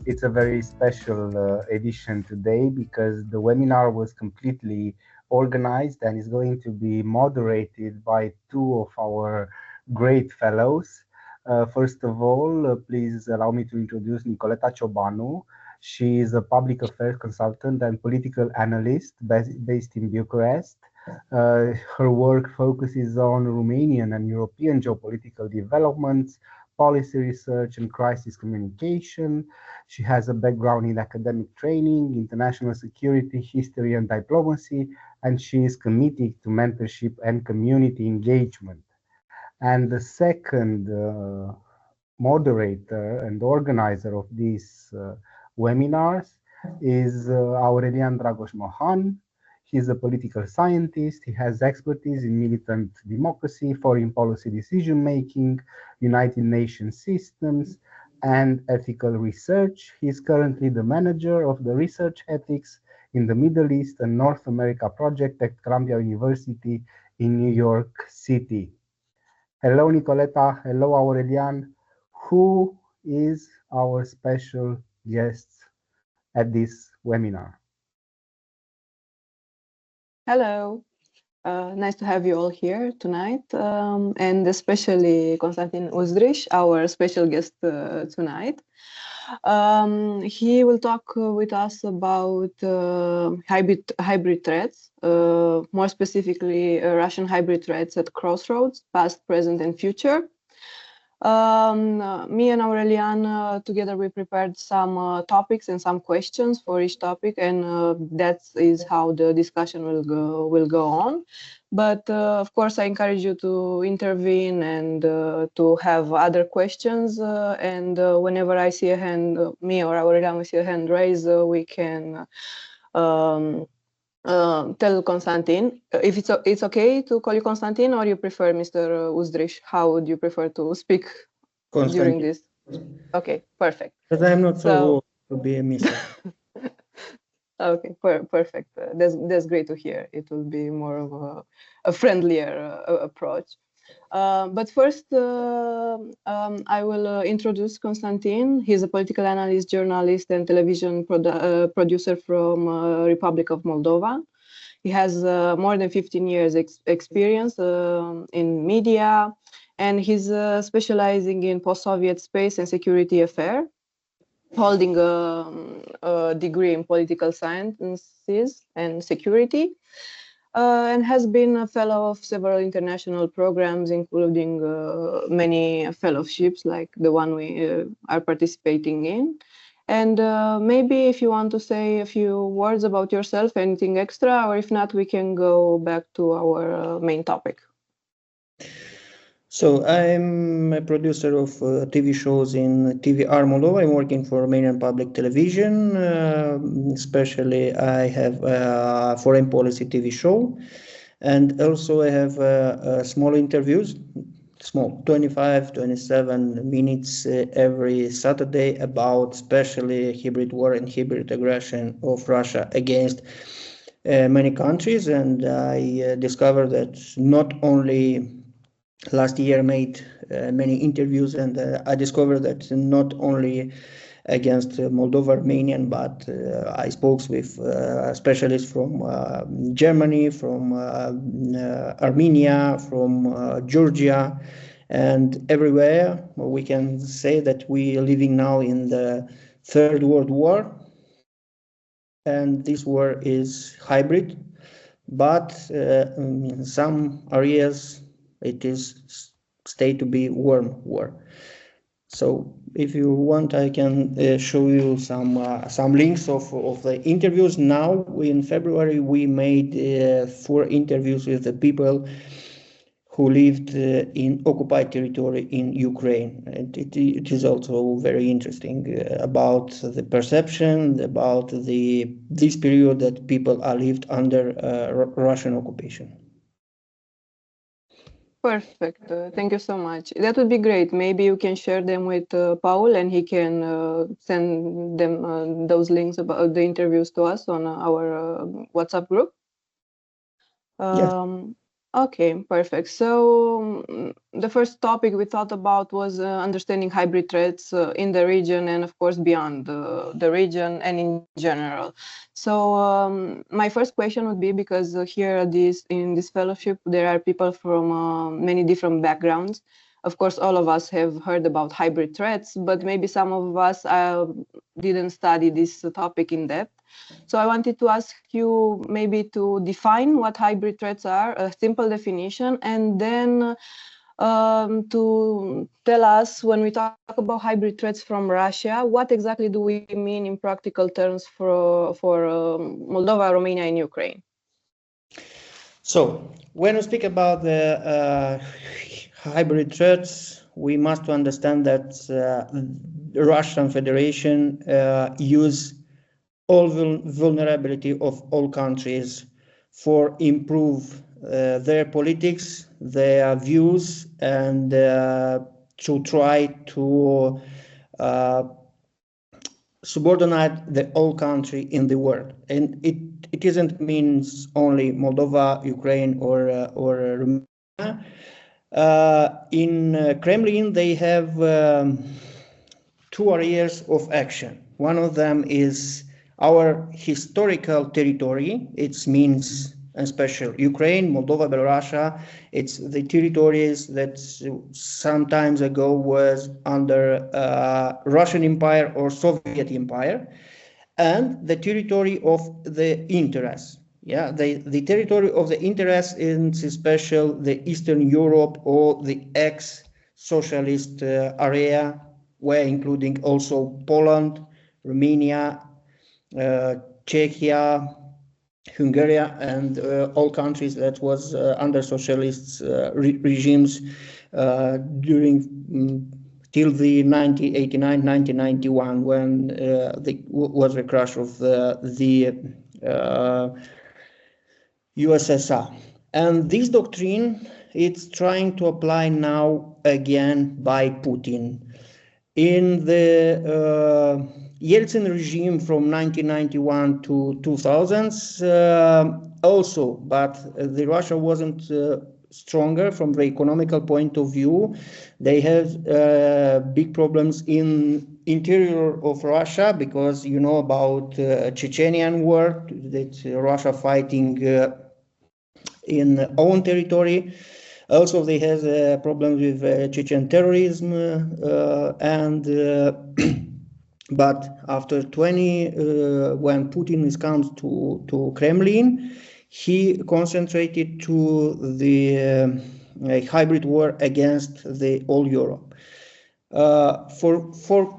It's a very special edition today because the webinar was completely organized and is going to be moderated by two of our great fellows. First of all, please allow me to introduce Nicoleta Ciobanu. She is a public affairs consultant and political analyst based in Bucharest. Her work focuses on Romanian and European geopolitical developments, policy research, and crisis communication. She has a background in academic training, international security, history, and diplomacy, and she is committed to mentorship and community engagement. And the second moderator and organizer of these webinars is Aurelian Mohan. He's a political scientist. He has expertise in militant democracy, foreign policy decision making, United Nations systems, and ethical research. He is currently the manager of the research ethics in the Middle East and North America project at Columbia University in New York City. Hello, Nicoleta. Hello, Aurelian. Who is our special guest at this webinar? Hello. Nice to have you all here tonight, and especially Constantin Uzdris, our special guest tonight. He will talk with us about hybrid threats, more specifically Russian hybrid threats at crossroads, past, present, and future. Me and Aurelian together we prepared some topics and some questions for each topic, and that is how the discussion will go on. But of course, I encourage you to intervene and to have other questions. And whenever I see a hand, me or Aurelian, we see a hand raised, we can tell Constantin if it's okay to call you Constantin, or you prefer Mr. Uzdris. How would you prefer to speak during this? Okay, perfect. But I'm not so old to be a mister. Okay, perfect. That's great to hear. It will be more of a friendlier approach. But first, I will introduce Constantin. He's a political analyst, journalist, and television producer from Republic of Moldova. He has more than 15 years experience in media, and he's specializing in post-Soviet space and security affairs, holding a degree in political sciences and security. And has been a fellow of several international programs, including many fellowships like the one we are participating in. And maybe if you want to say a few words about yourself, anything extra, or if not, we can go back to our main topic. So I'm a producer of TV shows in TVR Moldova. I'm working for Romanian public television. Especially I have a foreign policy TV show. And also I have small interviews, small, 25, 27 minutes every Saturday about especially hybrid war and hybrid aggression of Russia against many countries. And I discovered that not only last year made many interviews, and I discovered that not only against Moldova, Romanian, but I spoke with specialists from Germany, from Armenia, from Georgia, and everywhere. We can say that we are living now in the Third World War, and this war is hybrid, but in some areas it is stay to be warm war. So if you want, I can show you some links of the interviews. Now in February we made 4 interviews with the people who lived in occupied territory in Ukraine. And it is also very interesting about the perception about this period that people are lived under Russian occupation. Perfect. Thank you so much. That would be great. Maybe you can share them with Paul, and he can send them those links about the interviews to us on our WhatsApp group. Yes. Okay, perfect. So the first topic we thought about was understanding hybrid threats in the region and, of course, beyond the region and in general. So my first question would be, because here in this fellowship, there are people from many different backgrounds. Of course, all of us have heard about hybrid threats, but maybe some of us didn't study this topic in depth. So I wanted to ask you maybe to define what hybrid threats are, a simple definition, and then to tell us, when we talk about hybrid threats from Russia, what exactly do we mean in practical terms for Moldova, Romania, and Ukraine? So when we speak about the hybrid threats, we must understand that the Russian Federation use all vulnerability of all countries for improve their politics, their views, and to try to subordinate the whole country in the world. And it isn't means only Moldova, Ukraine, or Romania. In Kremlin, they have two areas of action. One of them is our historical territory. It means, especially Ukraine, Moldova, Belarus. It's the territories that some times ago was under Russian Empire or Soviet Empire, and the territory of the interest. Yeah, the territory of the interest is especially the Eastern Europe or the ex-socialist area, where including also Poland, Romania, Czechia, Hungary, and all countries that was under socialist regimes during till the 1989, 1991, when was the crash of the USSR. And this doctrine, it's trying to apply now again by Putin. In the Yeltsin regime from 1991 to 2000s also, but the Russia wasn't stronger from the economical point of view. They have big problems in interior of Russia, because you know about Chechenian war, that Russia fighting in own territory. Also, they have problems with Chechen terrorism, but after 20, when Putin comes to Kremlin, he concentrated to the hybrid war against the all Europe. For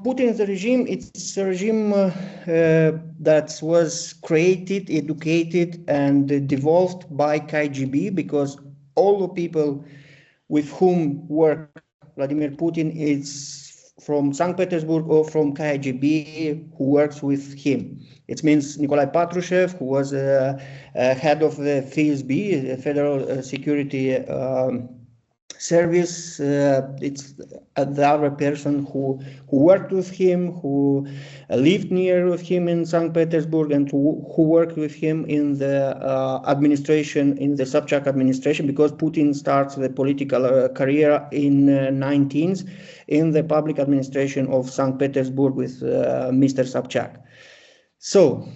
Putin's regime, it's a regime that was created, educated, and developed by KGB, because all the people with whom work Vladimir Putin is from St. Petersburg or from KGB, who works with him. It means Nikolai Patrushev, who was head of the FSB, the Federal Security Service. It's the other person who worked with him, who lived near with him in St. Petersburg, and who worked with him in the administration, in the Sobchak administration, because Putin starts the political career in 19th in the public administration of St. Petersburg with Mr. Sobchak. So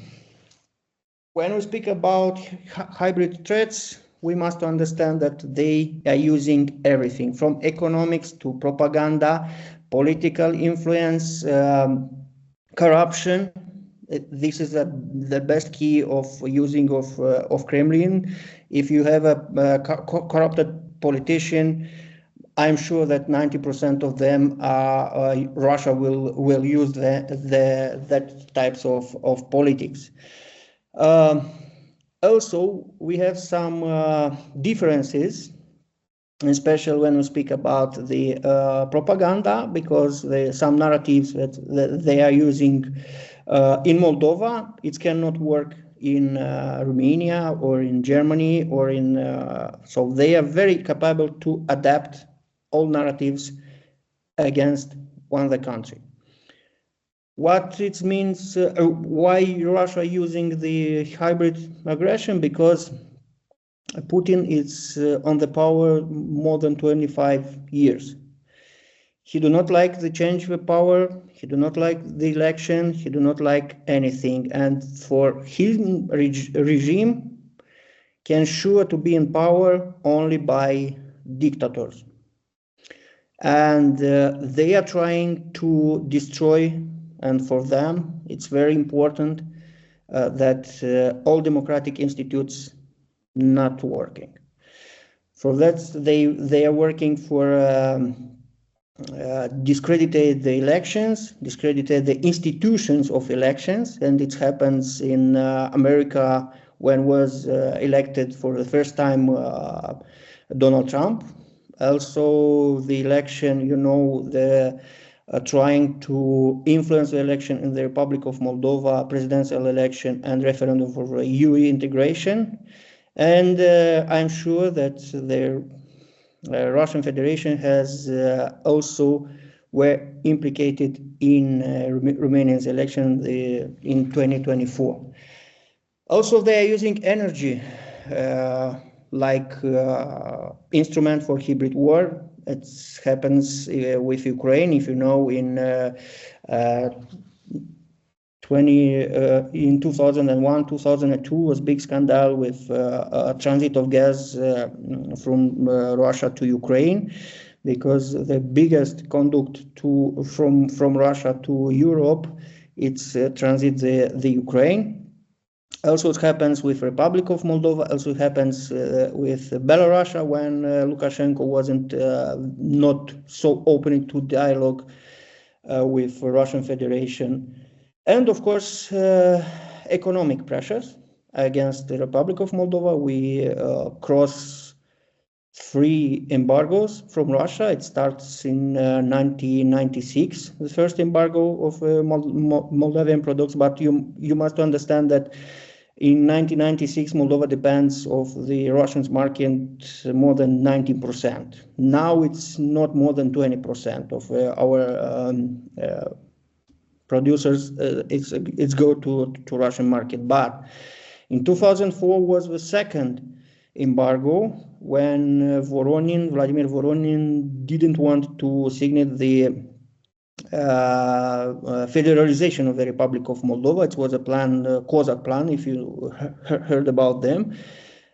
when we speak about hybrid threats, we must understand that they are using everything from economics to propaganda, political influence, corruption. This is the best key of using of Kremlin. If you have a corrupted politician, I'm sure that 90% of them Russia will use that types of politics. Also, we have some differences, especially when we speak about the propaganda, because some narratives that they are using in Moldova, it cannot work in Romania or in Germany or in. So they are very capable to adapt all narratives against one other country. What it means, why Russia using the hybrid aggression? Because Putin is on the power more than 25 years. He do not like the change of power. He do not like the election. He do not like anything. And for his regime can sure to be in power only by dictators. And they are trying to destroy, and for them it's very important that all democratic institutes not working. For that they are working for discredited the elections, discredited the institutions of elections, and it happens in America when was elected for the first time Donald Trump. Also the election, you know, the trying to influence the election in the Republic of Moldova, presidential election and referendum for EU integration. And I'm sure that the Russian Federation has also were implicated in Romania's election in 2024. Also, they are using energy like instrument for hybrid war. It happens with Ukraine, if you know, in 2001, 2002 was big scandal with a transit of gas from Russia to Ukraine, because the biggest conduct from Russia to Europe, it's transit the Ukraine. Also, it happens with Republic of Moldova. Also, happens with Belarus when Lukashenko wasn't not so open to dialogue with Russian Federation. And of course, economic pressures against the Republic of Moldova. We cross 3 embargoes from Russia. It starts in 1996, the first embargo of Moldovan products. But you must understand that in 1996, Moldova depends of the Russian market more than 19%. Now it's not more than 20% of our producers. It's go to Russian market. But in 2004 was the second embargo when Vladimir Voronin didn't want to sign the federalization of the Republic of Moldova. It was a plan, Cossack plan, if you heard about them.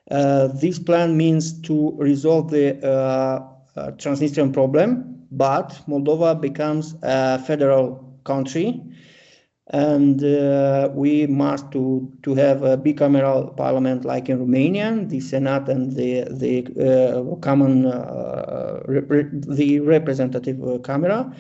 This plan means to resolve the Transnistrian problem, but Moldova becomes a federal country, and we must to have a bicameral parliament like in Romania, the Senate and the common the representative camera.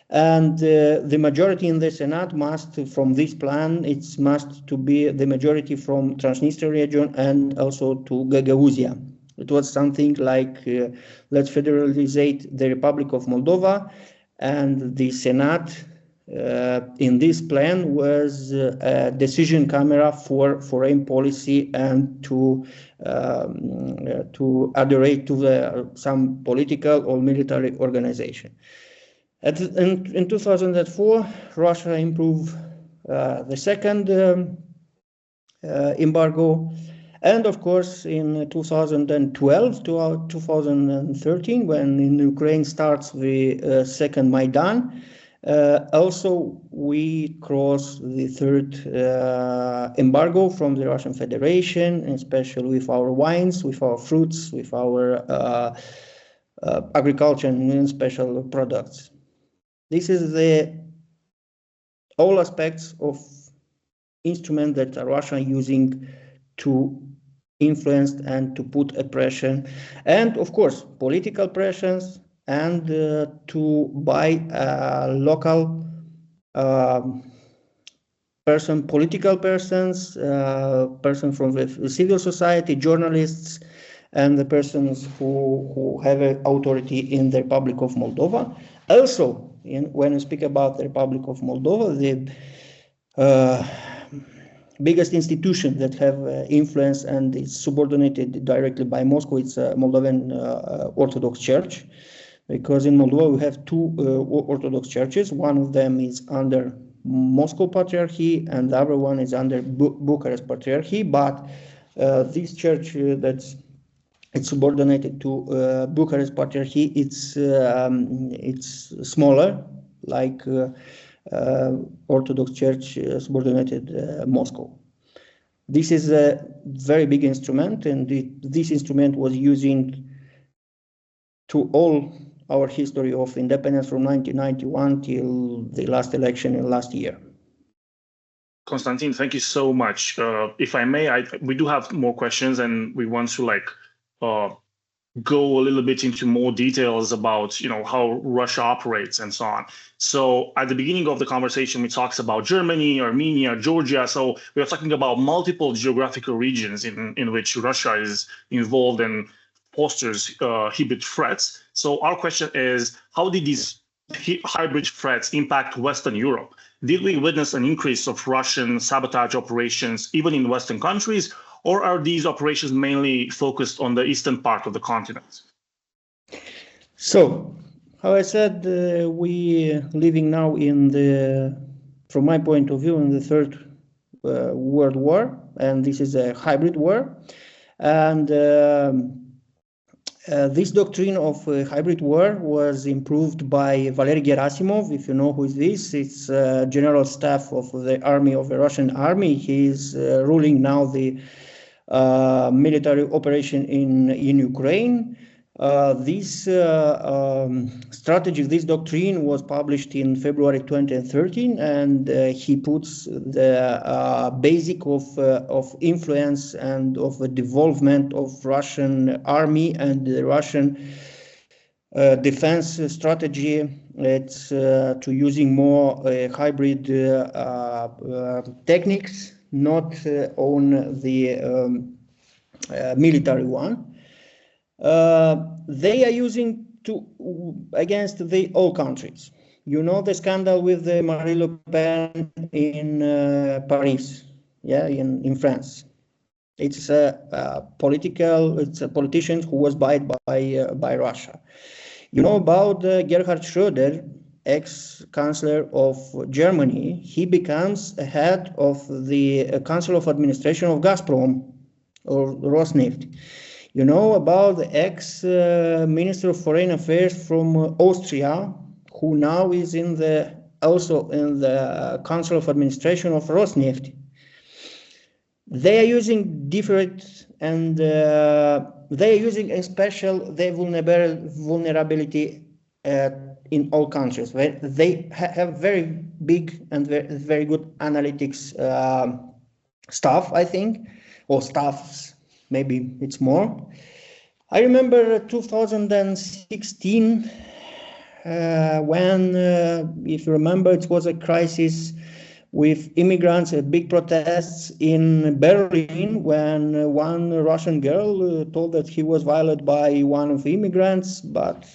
And the majority in the Senate must, from this plan, it must to be the majority from Transnistria region and also to Gagauzia. It was something like, let's federalize the Republic of Moldova, and the Senate in this plan was a decision camera for foreign policy and to adhere to some political or military organization. In 2004, Russia improved the second embargo, and of course in 2012 to 2013, when in Ukraine starts the second Maidan, also we cross the third embargo from the Russian Federation, especially with our wines, with our fruits, with our agriculture and special products. This is all aspects of instrument that Russia using to influence and to put oppression, and of course political pressures, and to buy local political persons, person from the civil society, journalists, and the persons who have authority in the Republic of Moldova. Also, when we speak about the Republic of Moldova, the biggest institution that have influence and is subordinated directly by Moscow, it's Moldovan Orthodox Church, because in Moldova we have two Orthodox churches. One of them is under Moscow Patriarchy and the other one is under Bucharest Patriarchy, but this church that's It's subordinated to Bucharest Patriarchy. It's smaller, like Orthodox Church subordinated Moscow. This is a very big instrument, and this instrument was using to all our history of independence from 1991 till the last election in last year. Constantin, thank you so much. If I may, we do have more questions, and we want to go a little bit into more details about how Russia operates and so on. So at the beginning of the conversation, we talked about Germany, Armenia, Georgia. So we are talking about multiple geographical regions in which Russia is involved and fosters hybrid threats. So our question is, how did these hybrid threats impact Western Europe? Did we witness an increase of Russian sabotage operations even in Western countries, or are these operations mainly focused on the eastern part of the continent? So, how I said, we living now from my point of view, in the Third World War, and this is a hybrid war. And this doctrine of hybrid war was improved by Valery Gerasimov. If you know who is this, it's General Staff of the Army of the Russian Army. He is ruling now the military operation in Ukraine. This strategy, this doctrine was published in February 2013, and he puts the basic of influence and of the development of Russian army and the Russian defense strategy. It's to using more hybrid techniques, not on the military one. They are using against all countries. You know the scandal with the Marine Le Pen in Paris, in France. It's a politician who was bought by Russia. You know about Gerhard Schröder, ex-chancellor of Germany. He becomes a head of the Council of Administration of Gazprom or Rosneft. You know about the ex-minister of Foreign Affairs from Austria, who now is also in the Council of Administration of Rosneft. They are using different, and they are using a special vulnerability in all countries. Where they have very big and very good analytics staff, I think, or staffs. Maybe it's more. I remember 2016 when, if you remember, it was a crisis with immigrants, big protests in Berlin when one Russian girl told that he was violated by one of the immigrants, but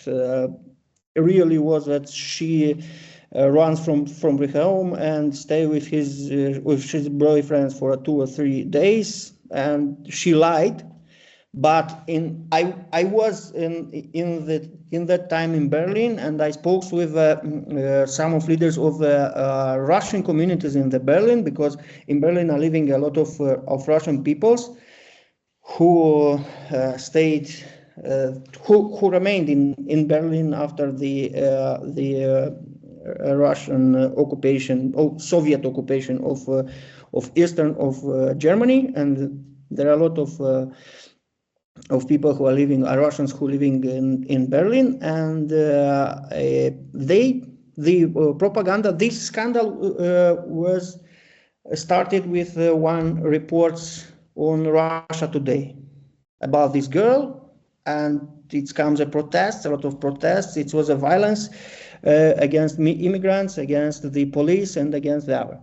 really was that she runs from her home and stay with his boyfriends for 2 or 3 days. And she lied, but I was in that time in Berlin, and I spoke with some of leaders of Russian communities in the Berlin, because in Berlin are living a lot of Russian peoples who stayed, who remained in Berlin after the Russian occupation, Soviet occupation of eastern of Germany, and there are a lot of people who are living, Russians who are living in Berlin, and the propaganda. This scandal was started with one reports on Russia Today about this girl, and it comes a lot of protests. It was a violence against immigrants, against the police, and against the other.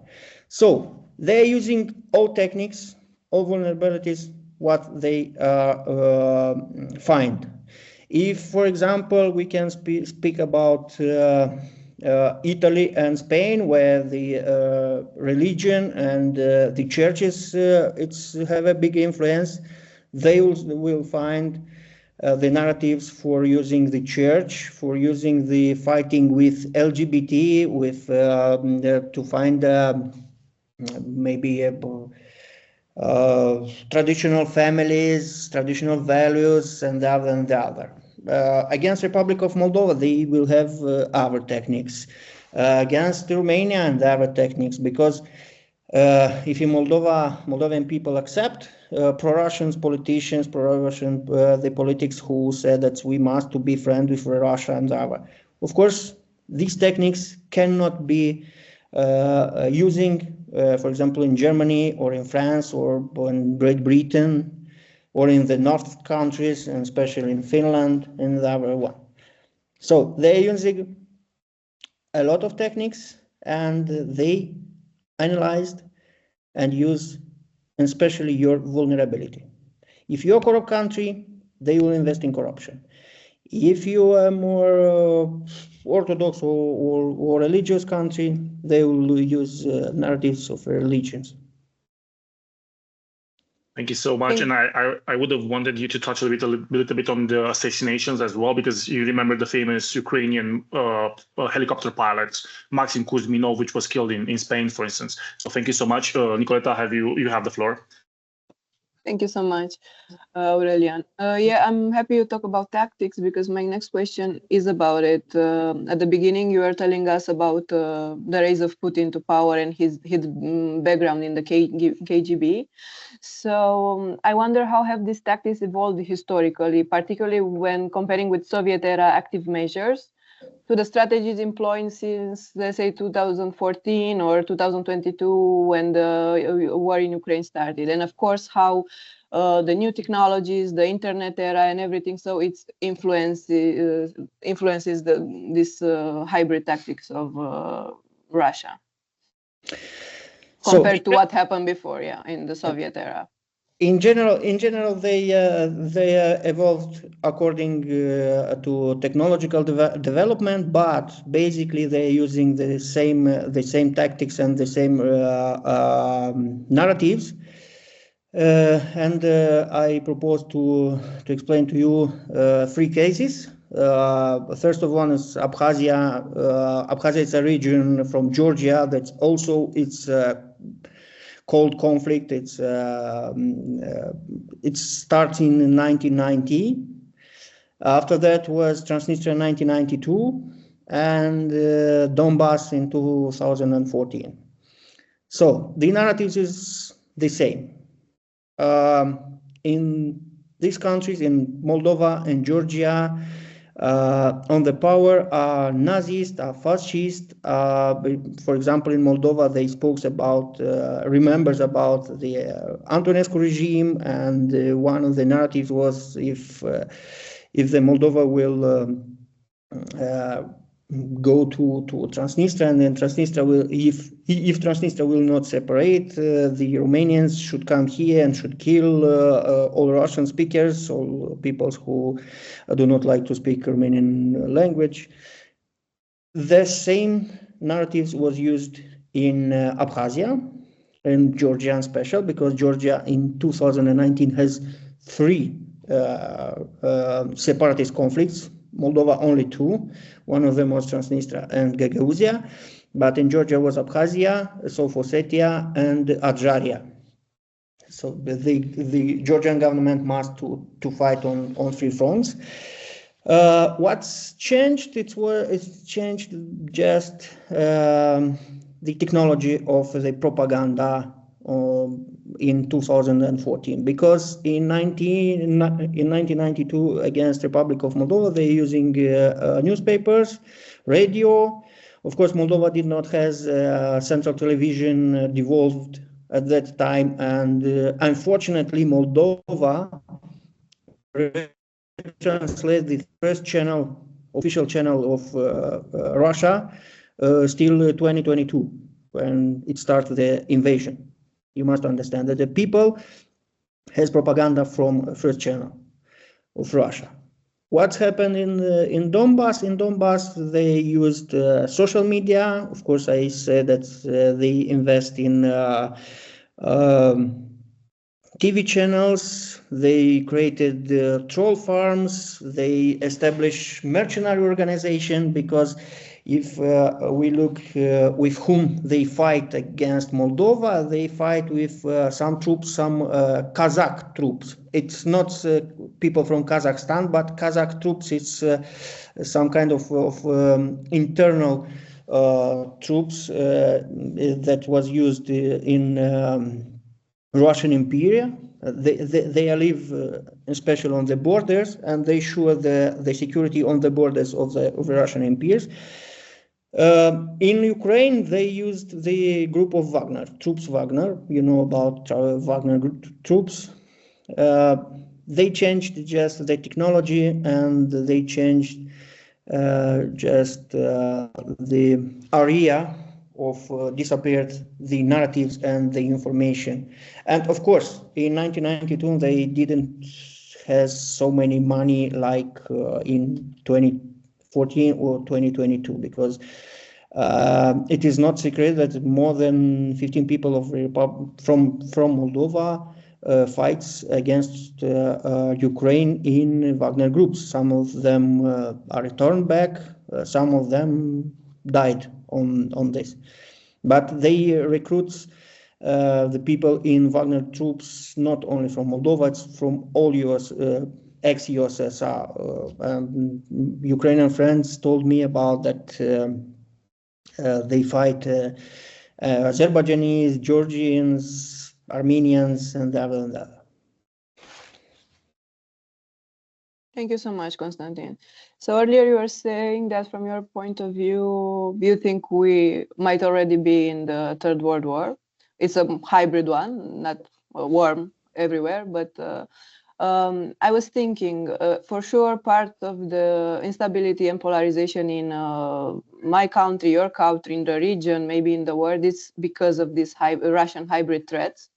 So they're using all techniques, all vulnerabilities, what they find. If, for example, we can speak about Italy and Spain, where the religion and the churches have a big influence, they will find the narratives for using the church, for using the fighting with LGBT, with to find maybe traditional families, traditional values, and the other and the other. Against Republic of Moldova, they will have other techniques. Against Romania and other techniques, because if in Moldovan people accept pro-Russian politicians, pro-Russian the politics who said that we must to be friends with Russia and other. Of course, these techniques cannot be using, for example, in Germany or in France or in Great Britain or in the North countries, and especially in Finland and the other one. So they're using a lot of techniques, and they analyzed and use, and especially your vulnerability. If you're a corrupt country, they will invest in corruption. If you are more orthodox or religious country, they will use narratives of religions. Thank you so much. And I would have wanted you to touch a little bit on the assassinations as well, because you remember the famous Ukrainian helicopter pilot, Maxim Kuzminov, which was killed in Spain, for instance. So thank you so much. Nicoleta, you have the floor. Thank you so much, Aurelian. Yeah, I'm happy you talk about tactics, because my next question is about it. At the beginning, you were telling us about the rise of Putin to power and his background in the KGB. So I wonder, how have these tactics evolved historically, particularly when comparing with Soviet-era active measures to the strategies employed since, let's say, 2014 or 2022, when the war in Ukraine started, and of course how the new technologies, the internet era, and everything, so it's influences this hybrid tactics of Russia compared to what happened before, yeah, in the Soviet era. In general, they evolved according to technological development, but basically they're using the same tactics and the same narratives. And I propose to explain to you 3 cases. First of one is Abkhazia. Abkhazia is a region from Georgia that's also cold conflict. It starts in 1990. After that was Transnistria in 1992 and Donbass in 2014. So the narrative is the same. In these countries, in Moldova and Georgia, on the power are Nazis, are fascists. For example, in Moldova, they remembers about the Antonescu regime, and one of the narratives was if the Moldova will go to Transnistria, and then Transnistria will, if Transnistria will not separate, the Romanians should come here and should kill all Russian speakers, all people who do not like to speak Romanian language. The same narratives was used in Abkhazia and Georgia in special, because Georgia in 2019 has 3 separatist conflicts. Moldova only 2. One of them was Transnistria and Gagauzia, but in Georgia was Abkhazia, South Ossetia, and Adjaria. So the Georgian government must to fight on 3 fronts. What's changed? It's changed just the technology of the propaganda in 2014, because in 1992 against Republic of Moldova, they're using newspapers, radio. Of course, Moldova did not have central television devolved at that time, and unfortunately, Moldova translated the first official channel of Russia, still 2022, when it started the invasion. You must understand that the people has propaganda from first channel of Russia. What happened in Donbass? In Donbass, they used social media. Of course, I said that they invest in TV channels. They created troll farms. They established mercenary organization, because If we look with whom they fight against Moldova, they fight with some troops, some Kazakh troops. It's not people from Kazakhstan, but Kazakh troops. It's some kind of internal troops that was used in Russian Empire. They live especially on the borders, and they ensure the security on the borders of the Russian empires. In Ukraine, they used the group of Wagner, troops Wagner, you know about Wagner troops. They changed just the technology, and they changed just the area of disappeared the narratives and the information. And of course, in 1992, they didn't have so many money like in 2014 or 2022, because it is not secret that more than 15 people of from Moldova fights against Ukraine in Wagner groups. Some of them are returned back, some of them died on this. But they recruit the people in Wagner troops not only from Moldova, it's from all ex-USSR. Ukrainian friends told me about that they fight Azerbaijanis, Georgians, Armenians, and other than that. Thank you so much, Constantin. So earlier you were saying that from your point of view, you think we might already be in the Third World War. It's a hybrid one, not warm everywhere, but I was thinking, for sure, part of the instability and polarization in my country, your country, in the region, maybe in the world, is because of these Russian hybrid threats.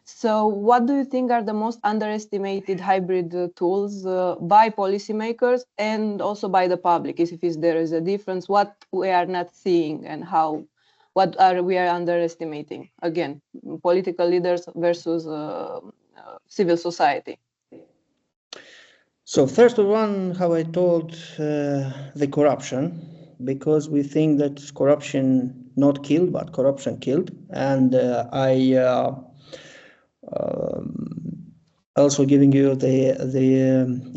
So what do you think are the most underestimated hybrid tools by policymakers and also by the public? If there is a difference, what we are not seeing and what we are underestimating? Again, political leaders versus civil society. So first of all, how I told the corruption, because we think that corruption not killed, but corruption killed. And also giving you the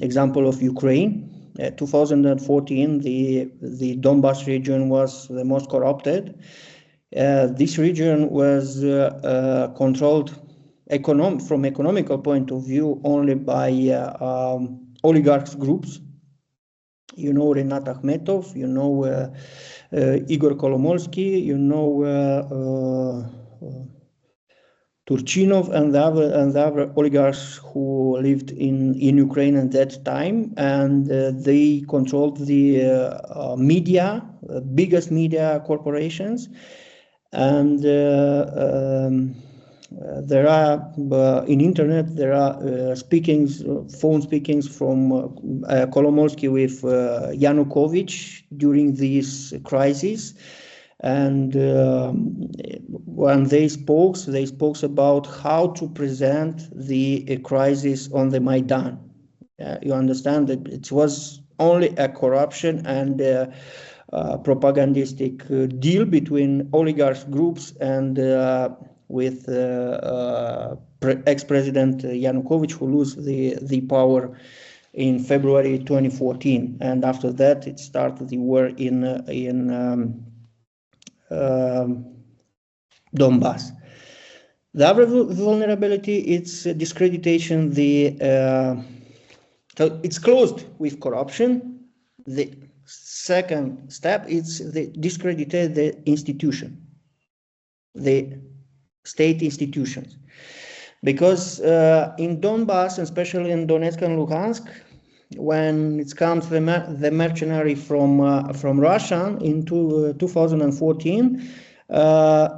example of Ukraine. 2014, the Donbas region was the most corrupted. This region was controlled from economical point of view only by oligarchs groups. You know Renat Akhmetov, you know Igor Kolomolsky, you know Turchinov and the other oligarchs who lived in Ukraine at that time, and they controlled the media, biggest media corporations, and there are in internet there are phone speakings from Kolomolsky with Yanukovych during this crisis. And when they spoke about how to present the crisis on the Maidan. You understand that it was only a corruption and propagandistic deal between oligarchs groups and with ex-president Yanukovych, who lost the power in February 2014. And after that, it started the war in Donbas. The other vulnerability is discreditation. So it's closed with corruption. The second step is the discredited the institution, the state institutions, because in Donbas, especially in Donetsk and Luhansk, when it comes to the mercenary from Russia into 2014,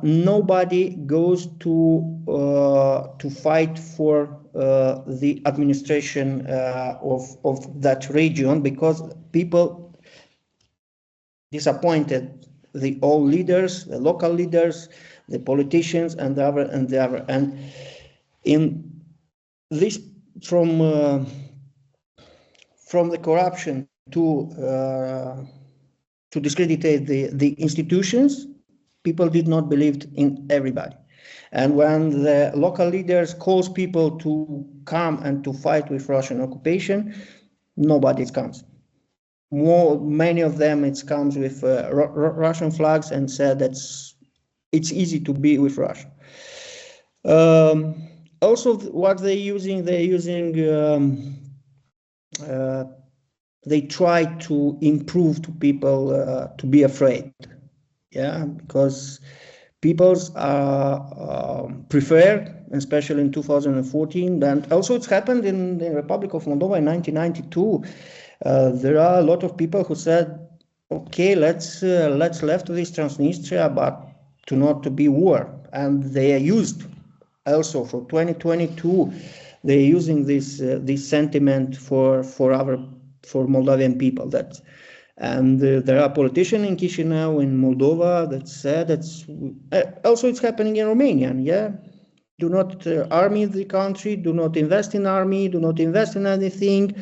nobody goes to fight for the administration of that region, because people disappointed the old leaders, the local leaders, the politicians, and the other. And in this from the corruption to to discredit the institutions. People did not believe in everybody. And when the local leaders calls people to come and to fight with Russian occupation, nobody comes. Many of them, it comes with Russian flags and said that it's easy to be with Russia. Also, what they're using, they try to improve to people to be afraid. Yeah, because peoples are preferred, especially in 2014, and also it's happened in the Republic of Moldova in 1992. There are a lot of people who said, okay, let's left this Transnistria, but to be war. And they are used also for 2022. They're using this sentiment for Moldavian people. And there are politicians in Chisinau, in Moldova, that said that's also it's happening in Romania. Yeah, do not army the country, do not invest in army, do not invest in anything.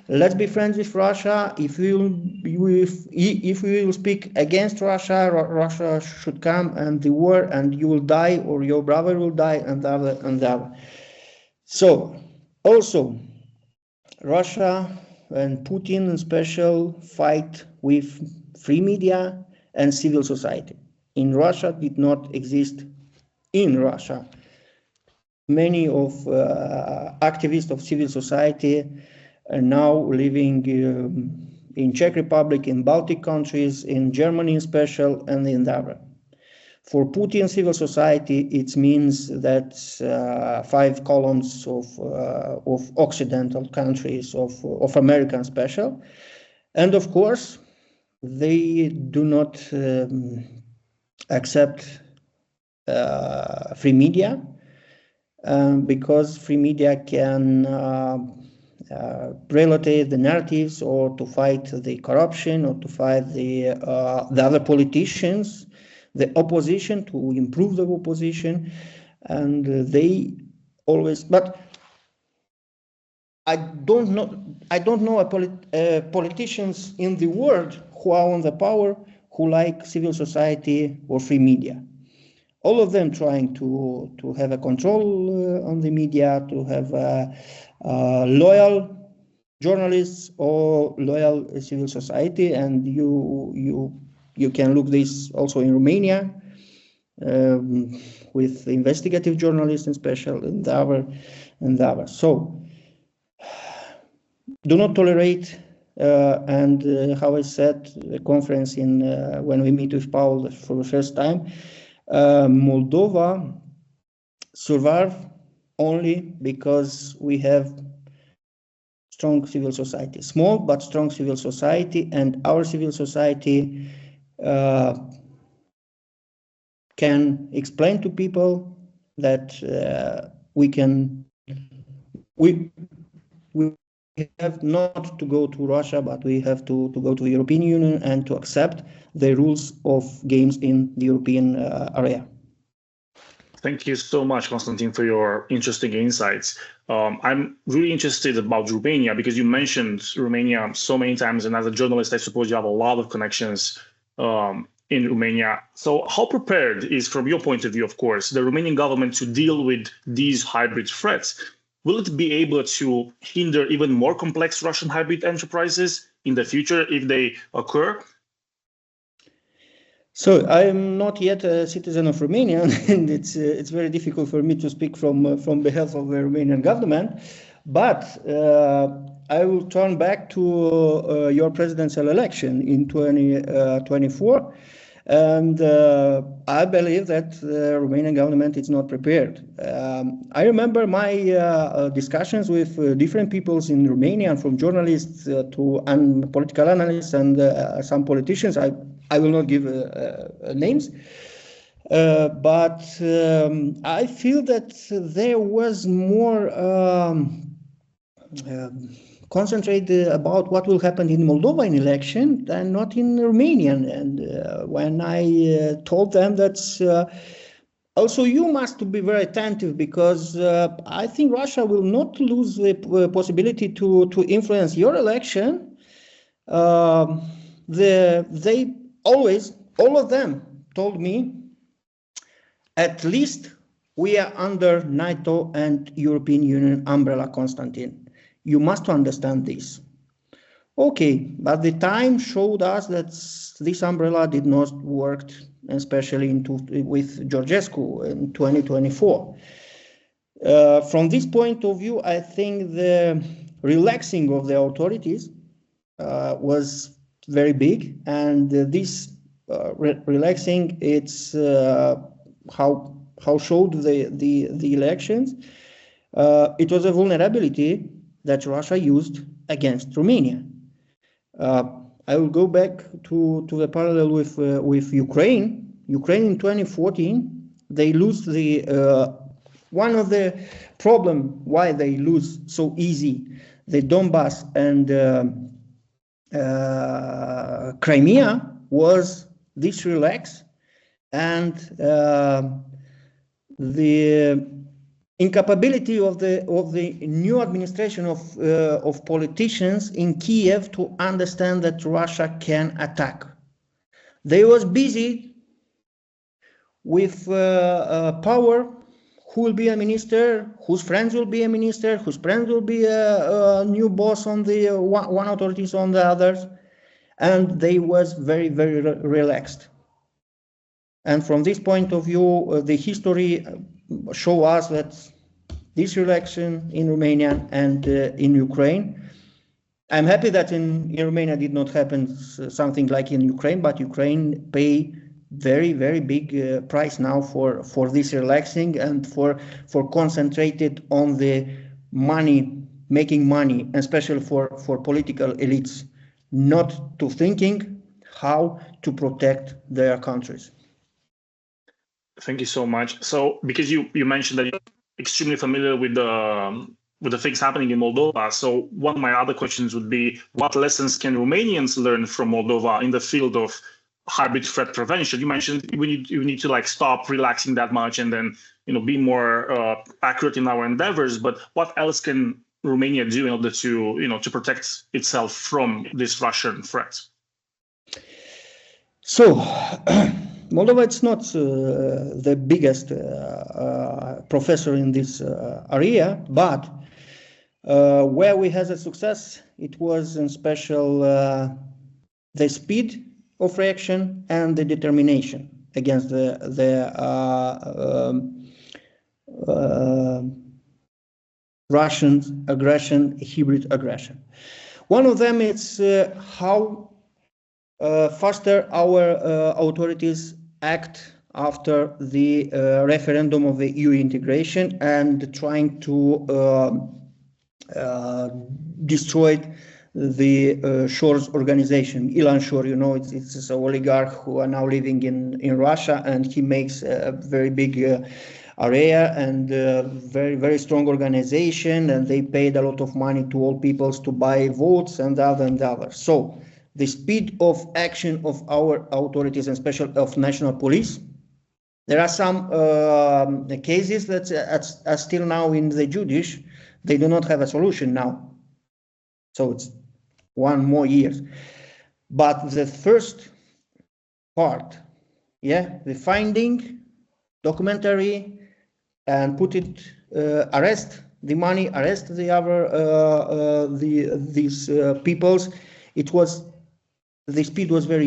Let's be friends with Russia. If we will speak against Russia, Russia should come and the war, and you will die, or your brother will die, and the other. So also Russia and Putin in special fight with free media and civil society. In Russia did not exist in Russia. Many of activists of civil society are now living in Czech Republic, in Baltic countries, in Germany in special, and in other. For Putin civil society, it means that 5 columns of Occidental countries, of American special. And of course, they do not accept free media because free media can relate the narratives, or to fight the corruption, or to fight the other politicians, the opposition, to improve the opposition. And they always, but I don't know politicians in the world who are on the power who like civil society or free media. All of them trying to have a control on the media, to have loyal journalists or loyal civil society, and you can look this also in Romania with investigative journalists in special, and the other. So do not tolerate, and how I said, the conference when we meet with Paul for the first time, Moldova survive only because we have strong civil society, small but strong civil society, and our civil society can explain to people that we have not to go to Russia, but we have to go to the European Union and to accept the rules of games in the European area. Thank you so much, Constantin, for your interesting insights. I'm really interested about Romania because you mentioned Romania so many times, and as a journalist, I suppose you have a lot of connections in Romania. So how prepared is, from your point of view, of course, the Romanian government to deal with these hybrid threats? Will it be able to hinder even more complex Russian hybrid enterprises in the future if they occur? So I am not yet a citizen of Romania, and it's very difficult for me to speak from behalf of the Romanian government. But I will turn back to your presidential election in 2024. And I believe that the Romanian government is not prepared. I remember my discussions with different peoples in Romania, from journalists to political analysts and some politicians. I will not give names, but I feel that there was more concentrated about what will happen in Moldova in election than not in Romania. And when I told them that also you must be very attentive, because I think Russia will not lose the possibility to influence your election. They always, all of them told me, at least we are under NATO and European Union umbrella, Constantin. You must understand this. Okay, but the time showed us that this umbrella did not work, especially with Georgescu in 2024. From this point of view, I think the relaxing of the authorities was very big, and this relaxing, it's how showed the elections. It was a vulnerability that Russia used against Romania. I will go back to the parallel with Ukraine. Ukraine in 2014, they lose one of the problem why they lose so easy the Donbass and Crimea was this relax and the incapability of the new administration of politicians in Kiev to understand that Russia can attack. They was busy with power, who will be a minister, whose friends will be a minister, whose friends will be a new boss on the one authorities on the others, and they was very, very relaxed. And from this point of view, the history show us that this election in Romania and in Ukraine, I'm happy that in Romania did not happen something like in Ukraine, but Ukraine pay very, very big price now for this relaxing and for concentrated on the money, making money, especially for political elites, not to thinking how to protect their countries. Thank you so much. So, because you mentioned that you're extremely familiar with the things happening in Moldova, so one of my other questions would be, what lessons can Romanians learn from Moldova in the field of hybrid threat prevention? You mentioned you need to like stop relaxing that much and then be more accurate in our endeavors. But what else can Romania do in order to to protect itself from this Russian threat? So. Moldova is not the biggest professor in this area, but where we had a success, it was in special the speed of reaction and the determination against the Russian aggression, hybrid aggression. One of them is how faster our authorities act after the referendum of the EU integration and trying to destroy the Shore's organization. Ilan Shore, it's an oligarch who are now living in Russia, and he makes a very big area and very, very strong organization, and they paid a lot of money to all peoples to buy votes and other. So the speed of action of our authorities, and especially of national police. There are some cases that are still now in the judiciary. They do not have a solution now. So it's 1 more year. But the first part, the finding, documentary, and put it, arrest the money, arrest the other, these peoples. The speed was very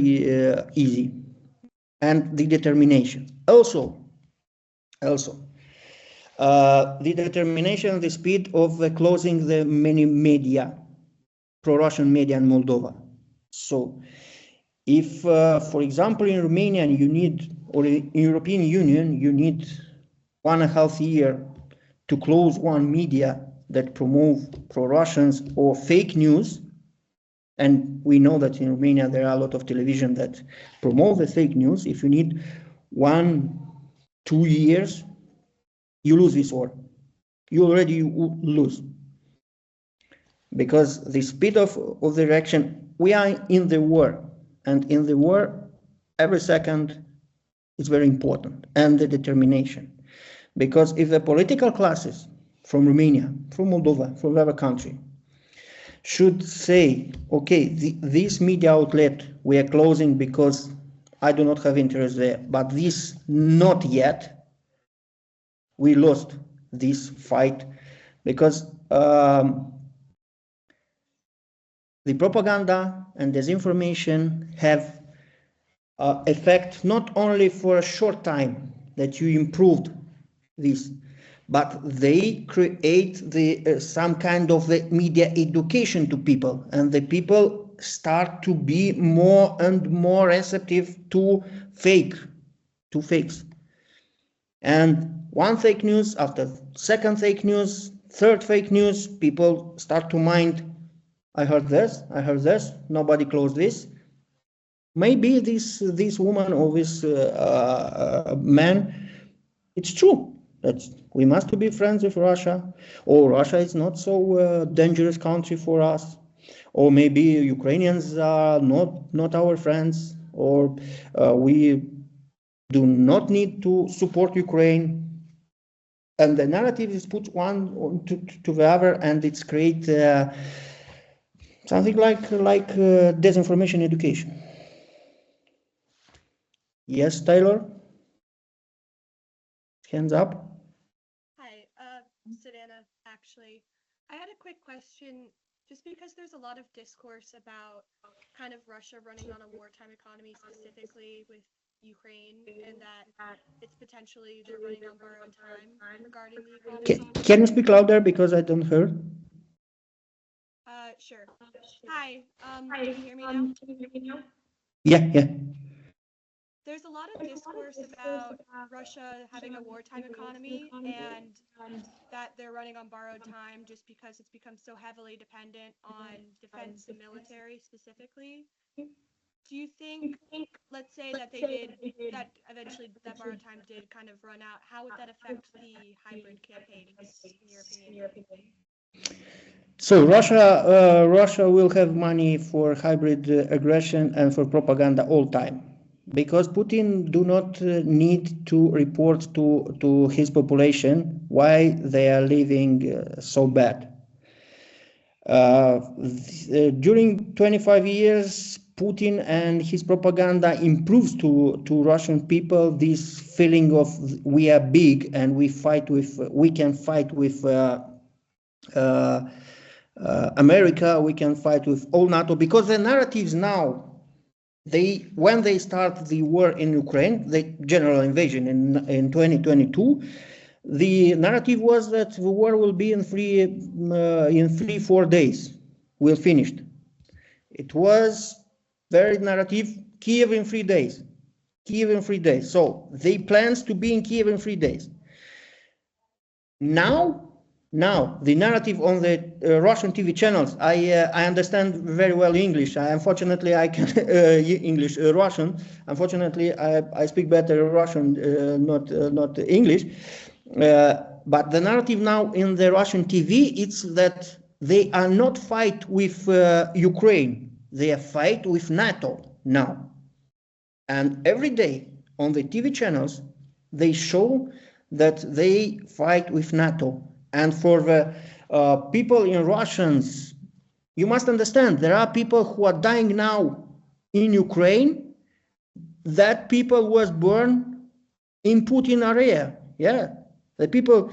easy, and the determination. Also, the determination and the speed of closing the many media, pro-Russian media in Moldova. So, if, for example, in Romania you need, or in European Union, you need 1.5 years to close one media that promote pro-Russians or fake news. And we know that in Romania there are a lot of television that promote the fake news. If you need 1-2 years, you lose this war. You already lose. Because the speed of the reaction, we are in the war. And in the war, every second is very important. And the determination. Because if the political classes from Romania, from Moldova, from whatever country, should say, okay, this media outlet we are closing because I do not have interest there. But this not yet. We lost this fight because the propaganda and disinformation have effect not only for a short time that you improved this, but they create some kind of media education to people, and the people start to be more and more receptive to fakes. And one fake news after second fake news, third fake news, people start to mind, I heard this, nobody closed this. Maybe this woman or this man, it's true that we must be friends with Russia, or Russia is not so dangerous country for us, or maybe Ukrainians are not our friends, or we do not need to support Ukraine. And the narrative is put one to the other, and it's create something like disinformation education. Yes, Taylor? Hands up. Hi, Sadana, actually. I had a quick question, just because there's a lot of discourse about kind of Russia running on a wartime economy, specifically with Ukraine, and that it's potentially they're running on borrowed time regarding the economy. Can you speak louder because I don't hear? Sure. Hi, can you hear me now? Yeah. There's a lot of discourse about Russia having a wartime economy and that they're running on borrowed time just because it's become so heavily dependent on defense and military specifically. Do you think, let's say that they did, that eventually that borrowed time did kind of run out, how would that affect the hybrid campaigns, in your opinion? So Russia will have money for hybrid aggression and for propaganda all time, because Putin do not need to report to his population why they are living so bad. During 25 years, Putin and his propaganda improves to Russian people this feeling of we are big and we can fight with America, we can fight with all NATO, because the narratives now, when they start the war in Ukraine, the general invasion in 2022, the narrative was that the war will be in 3-4 days. We'll finished. It was very narrative. Kiev in 3 days. So they plans to be in Kiev in 3 days. Now the narrative on the Russian TV channels, I understand very well English. Unfortunately, I can Russian. Unfortunately, I speak better Russian, not English. But the narrative now in the Russian TV, it's that they are not fight with Ukraine. They are fight with NATO now. And every day on the TV channels, they show that they fight with NATO. And for the people in Russians, you must understand, there are people who are dying now in Ukraine, that people was born in Putin area. Yeah, the people,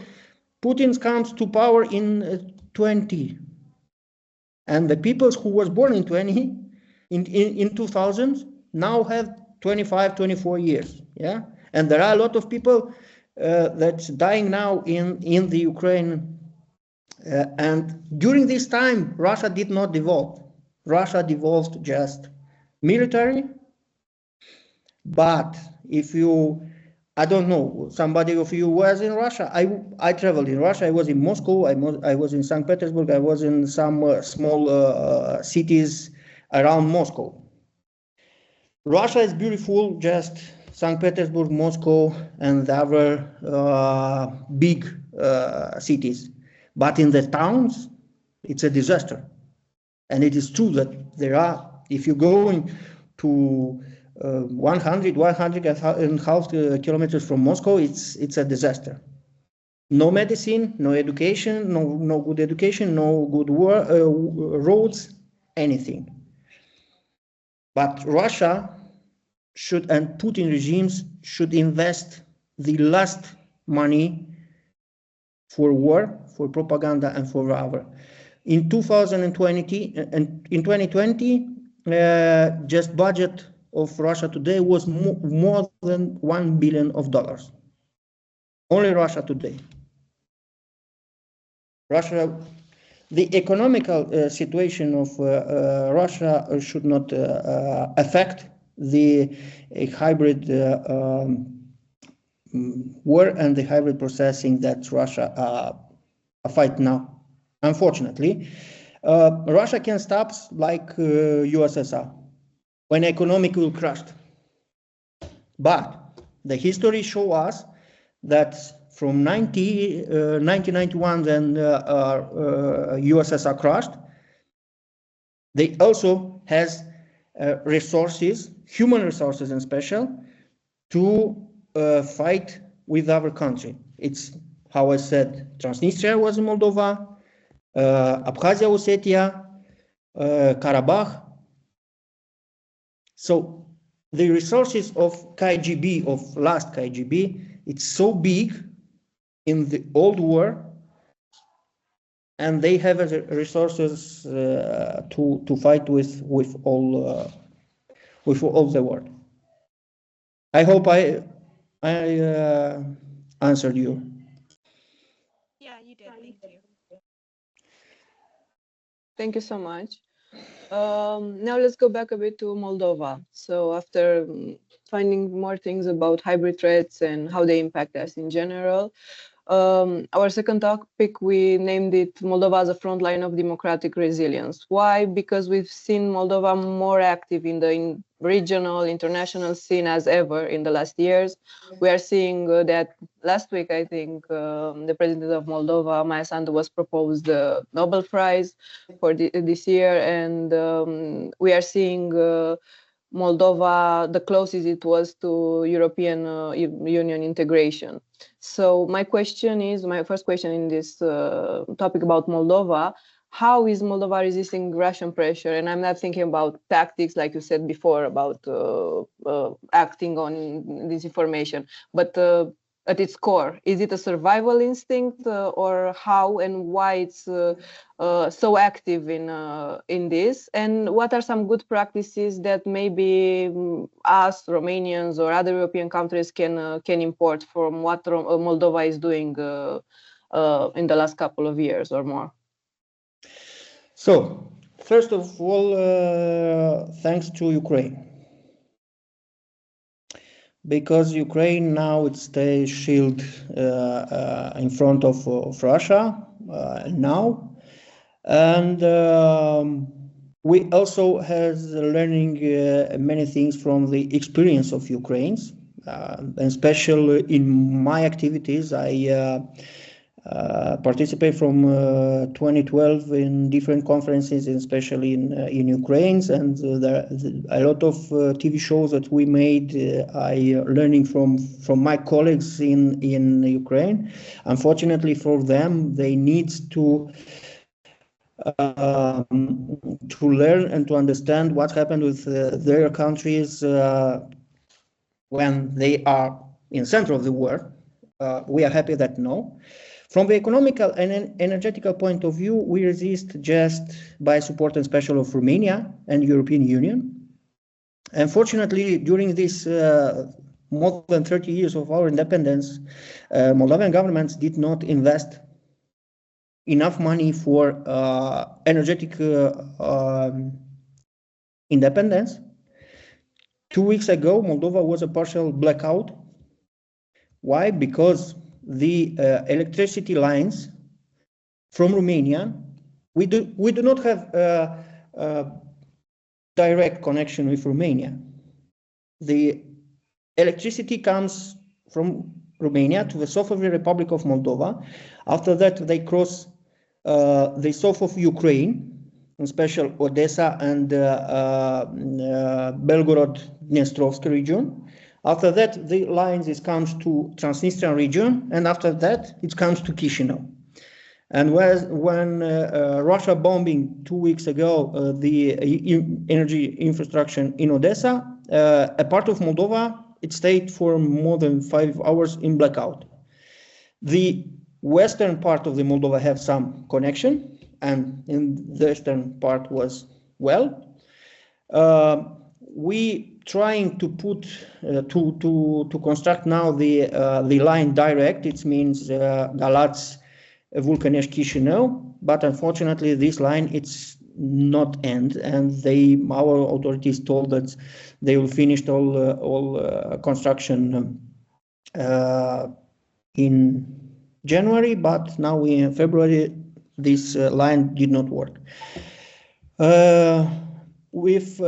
Putin comes to power in 20. And the people who was born in 2000 now have 25, 24 years. Yeah, and there are a lot of people that's dying now in the Ukraine. And during this time, Russia did not devolve. Russia devolved just military. But if you, I don't know, somebody of you was in Russia. I traveled in Russia. I was in Moscow. I was in St. Petersburg. I was in some small cities around Moscow. Russia is beautiful, just St. Petersburg, Moscow, and the other big cities. But in the towns, it's a disaster. And it is true that there are, if you go to 100.5 kilometers from Moscow, it's a disaster. No medicine, no education, no good education, no good roads, anything. But Russia and Putin regimes should invest the last money for war, for propaganda, and for whatever. In 2020, just budget of Russia today was more than $1 billion. Only Russia today. Russia, the economical situation of Russia should not affect the hybrid war and the hybrid processing that Russia fight now. Unfortunately, Russia can stop like USSR when economic will crash. But the history show us that from 1991 when USSR crashed, they also has resources, human resources in special, to fight with our country. It's how I said, Transnistria was in Moldova, Abkhazia, Ossetia, Karabakh. So the resources of KGB, of last KGB, it's so big in the old war, and they have resources to fight with all the world. I hope I answered you. Yeah, you did. Thank you. Thank you so much. Now let's go back a bit to Moldova. So after finding more things about hybrid threats and how they impact us in general, our second topic, we named it Moldova as a front line of democratic resilience. Why? Because we've seen Moldova more active in the regional, international scene as ever in the last years. We are seeing that last week, I think, the president of Moldova, Maia Sandu, was proposed the Nobel Prize for this year. And we are seeing Moldova, the closest it was to European Union integration. So my first question in this topic about Moldova, how is Moldova resisting Russian pressure? And I'm not thinking about tactics, like you said before, about acting on disinformation, but at its core, is it a survival instinct or how and why it's so active in this? And what are some good practices that maybe us, Romanians or other European countries can import from what Moldova is doing in the last couple of years or more? So, first of all, thanks to Ukraine. Because Ukraine now it stays shield in front of Russia now, and we also has learning many things from the experience of Ukrainians, and especially in my activities. I participate from 2012 in different conferences, especially in Ukraine, and a lot of TV shows that we made. I learning from my colleagues in Ukraine. Unfortunately for them, they need to learn and to understand what happened with their countries when they are in center of the war. We are happy that no. From the economical and energetical point of view, we resist just by support and special of Romania and European Union. Unfortunately, during this more than 30 years of our independence, Moldovan governments did not invest enough money for energetic independence. 2 weeks ago, Moldova was a partial blackout. Why? Because the electricity lines from Romania, we do not have direct connection with Romania. The electricity comes from Romania to the south of the Republic of Moldova. After that, they cross the south of Ukraine, in special Odessa and Belgorod-Dnestrovsk region. After that, the lines comes to Transnistrian region, and after that, it comes to Chisinau. And when Russia bombing 2 weeks ago the energy infrastructure in Odessa, a part of Moldova, it stayed for more than 5 hours in blackout. The western part of the Moldova have some connection, and in the eastern part was well. We trying to put to construct now the line direct. It means Galați, Vulcănești, Chișinău, but unfortunately this line it's not end, and our authorities told that they will finish all construction in January, but now in February this line did not work. With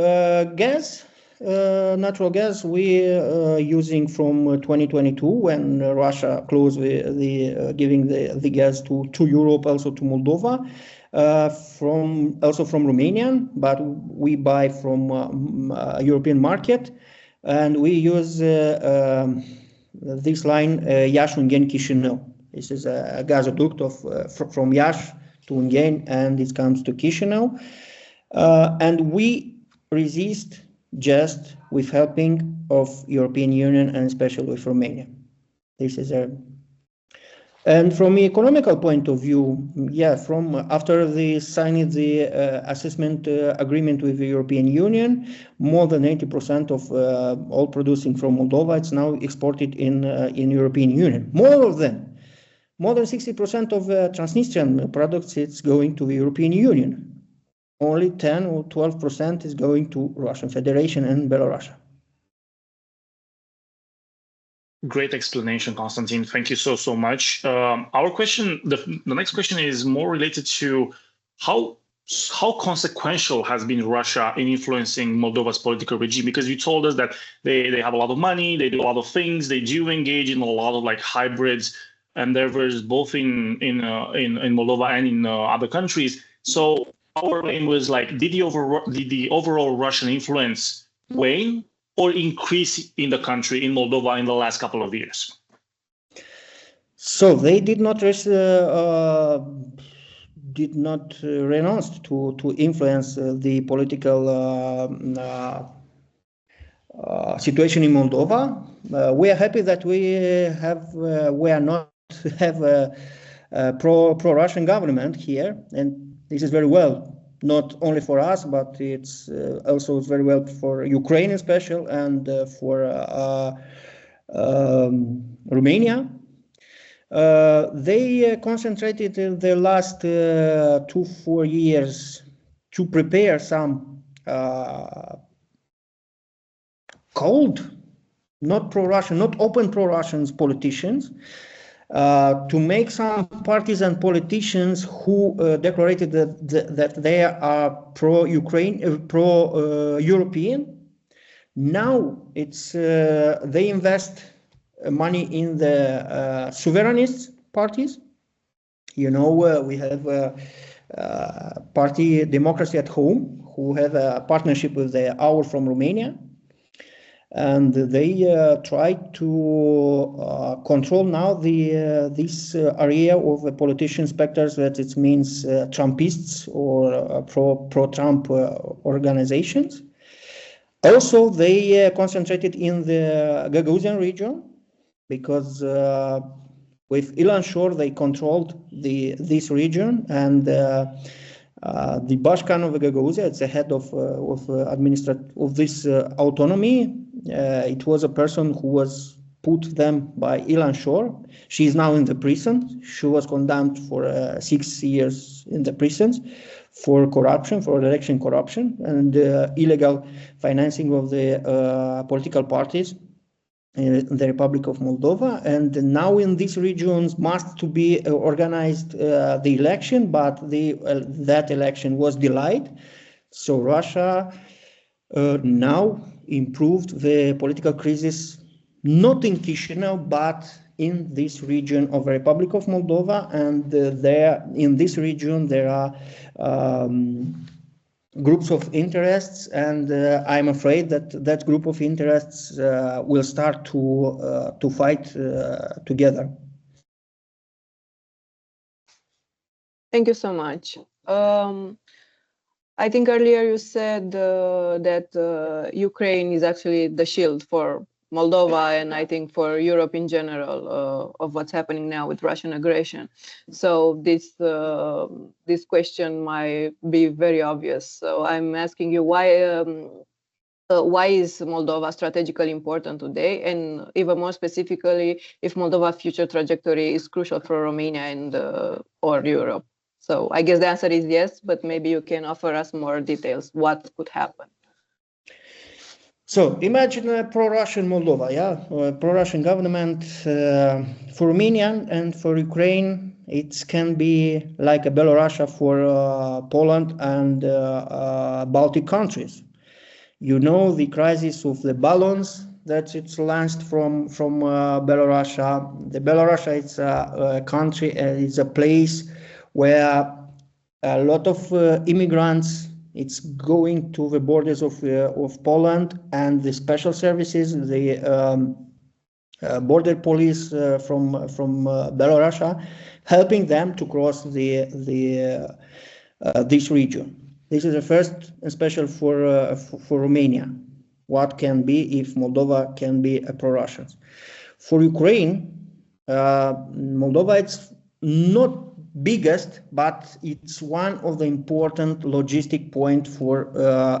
gas, natural gas, we using from 2022 when Russia closed giving the gas to Europe, also to Moldova, also from Romanian, but we buy from European market, and we use this line Iași-Ungheni Chișinău. This is a gasoduct from Iași to Ungheni, and it comes to Chișinău. And we resist just with helping of European Union and especially with Romania. This is and from an economical point of view, yeah, from after the signing the assessment agreement with the European Union, more than 80% of all producing from Moldova, it's now exported in European Union. More than 60% of Transnistrian products, it's going to the European Union. Only 10 or 12% is going to Russian Federation and Belarus. Great explanation, Constantin. Thank you so much. Our question, the next question is more related to how consequential has been Russia in influencing Moldova's political regime? Because you told us that they have a lot of money, they do a lot of things, they do engage in a lot of like hybrids endeavors, both in Moldova and in other countries. So our aim was like, did the overall Russian influence wane or increase in the country, in Moldova, in the last couple of years? So they did not renounce to influence the political situation in Moldova. We are happy that we are not have a pro-Russian government here, and this is very well. Not only for us, but it's also very well for Ukraine, especially, and for Romania. They concentrated in the last 2-4 years to prepare some cold, not pro-Russian, not open pro-Russian politicians, to make some partisan politicians who declared that they are pro-Ukraine, pro-European. Now it's they invest money in the sovereignist parties. You know, we have party Democracy at Home, who have a partnership with our from Romania. And they try to control now this area of the politician specters, that it means Trumpists or pro-Trump organizations. Also, they concentrated in the Gagauzian region, because with Ilan Shor they controlled this region, and the Bashkan of Gagauzia, it's the head of this autonomy. It was a person who was put them by Ilan Shor. She is now in the prison. She was condemned for 6 years in the prisons for corruption, for election corruption, and illegal financing of the political parties in the Republic of Moldova. And now in these regions must to be organized the election, but that election was delayed. So Russia now improved the political crisis, not in Chișinău, but in this region of the Republic of Moldova. And in this region there are groups of interests, and I'm afraid that group of interests will start to fight together. Thank you so much. I think earlier you said that Ukraine is actually the shield for Moldova and I think for Europe in general of what's happening now with Russian aggression. So this question might be very obvious. So I'm asking you why is Moldova strategically important today, and even more specifically, if Moldova's future trajectory is crucial for Romania and or Europe? So I guess the answer is yes, but maybe you can offer us more details. What could happen? So imagine a pro-Russian Moldova, or a pro-Russian government. For Romania and for Ukraine, it can be like a Belarus for Poland and Baltic countries. You know the crisis of the balloons that it's launched from Belarus. The Belarus is a country, is a place where a lot of immigrants. It's going to the borders of Poland, and the special services, the border police from Belarus, helping them to cross this region. This is the first, special for Romania. What can be if Moldova can be a pro-Russian? For Ukraine, Moldova it's not biggest, but it's one of the important logistic point for,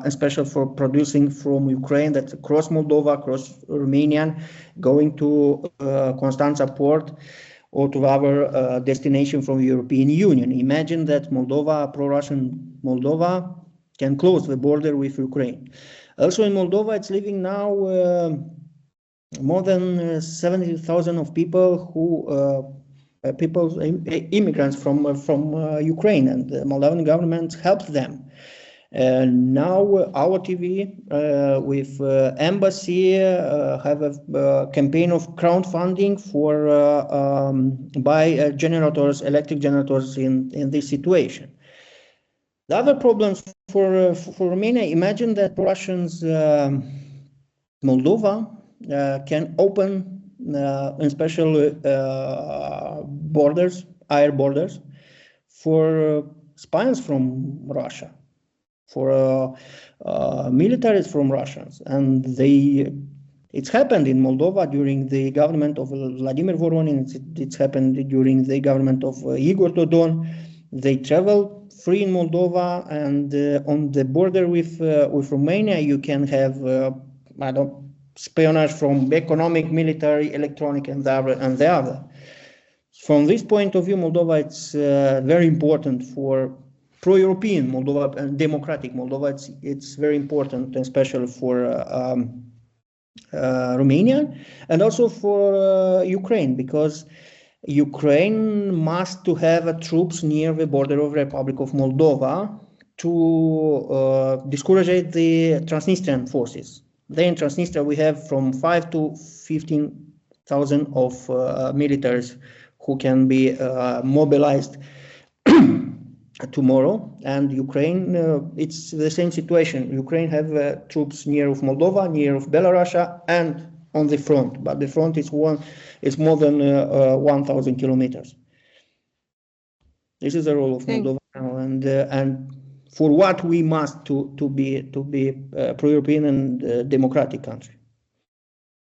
especially for producing from Ukraine, that's across Moldova, across Romania, going to Constanța port or to our destination from European Union. Imagine that Moldova, pro-Russian Moldova, can close the border with Ukraine. Also in Moldova, it's living now more than 70,000 of people who immigrants from Ukraine, and the Moldovan government helped them. Now our TV with embassy have a campaign of crowdfunding for buy generators, electric generators in this situation. The other problems for Romania, imagine that Russians Moldova can open in special borders, air borders, for spies from Russia, for militaries from Russians, and it's happened in Moldova during the government of Vladimir Voronin. It's happened during the government of Igor Dodon. They travel free in Moldova, and on the border with Romania, you can have espionage from economic, military, electronic, and the other. From this point of view, Moldova it's very important for pro-European Moldova and democratic Moldova. It's very important, especially for Romania and also for Ukraine, because Ukraine must to have troops near the border of Republic of Moldova to discourage the Transnistrian forces. Then in Transnistria we have from 5 to 15,000 of militaries who can be mobilized tomorrow. And Ukraine, it's the same situation. Ukraine have troops near of Moldova, near of Belarus, and on the front. But the front is more than 1,000 kilometers. This is the role of Moldova now, and for what we must to be pro-European and democratic country.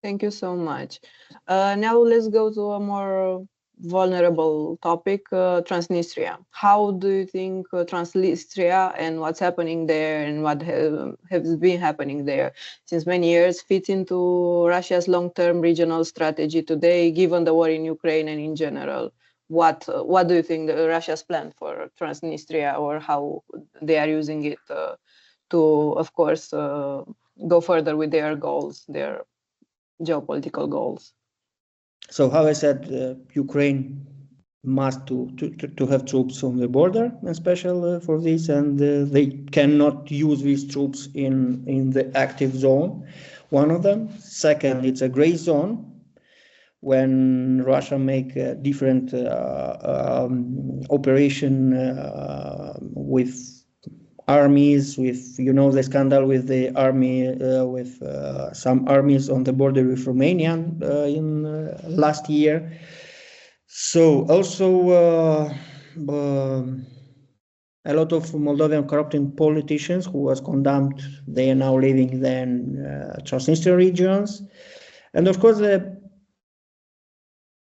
Thank you so much. Now let's go to a more vulnerable topic, Transnistria. How do you think Transnistria and what's happening there and what has been happening there since many years fits into Russia's long-term regional strategy today, given the war in Ukraine and in general? What do you think Russia's plan for Transnistria, or how they are using it to, of course, go further with their goals, their geopolitical goals? So, how I said, Ukraine must to have troops on the border, especially for this, and they cannot use these troops in the active zone. One of them. Second, it's a gray zone. When Russia make a different operation with armies, with the scandal with the army, with some armies on the border with Romania in last year. So also a lot of Moldovan corrupt politicians who was condemned. They are now living then Transnistria regions, and of course the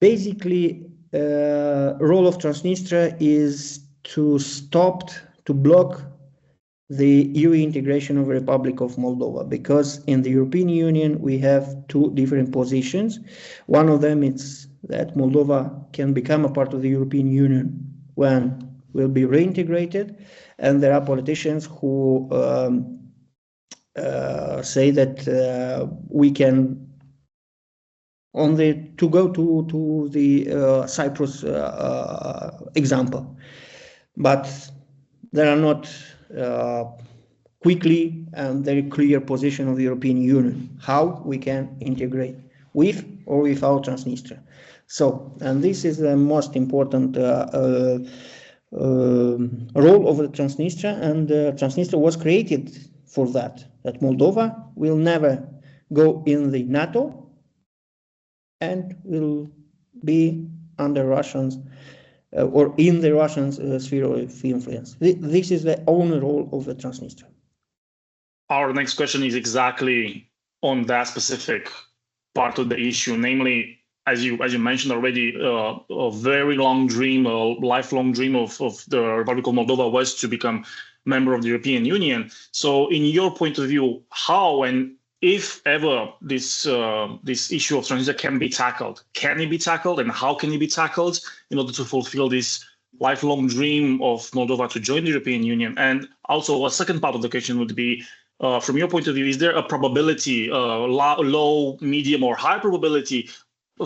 basically role of Transnistria is to block the EU integration of the Republic of Moldova, because in the European Union we have two different positions. One of them is that Moldova can become a part of the European Union when will be reintegrated, and there are politicians who say that we can only to go to the Cyprus example, but there are not quickly and very clear position of the European Union how we can integrate with or without Transnistria. So, and this is the most important role of the Transnistria, and Transnistria was created for that Moldova will never go in the NATO and will be under Russians or in the Russian sphere of influence. This is the only role of the Transnistria. Our next question is exactly on that specific part of the issue, namely, as you mentioned already, a very long dream, a lifelong dream of the Republic of Moldova was to become member of the European Union. So in your point of view, how and if ever this issue of Transnistria can be tackled, and how can it be tackled in order to fulfill this lifelong dream of Moldova to join the European Union? And also a second part of the question would be, from your point of view, is there a probability, low, medium, or high probability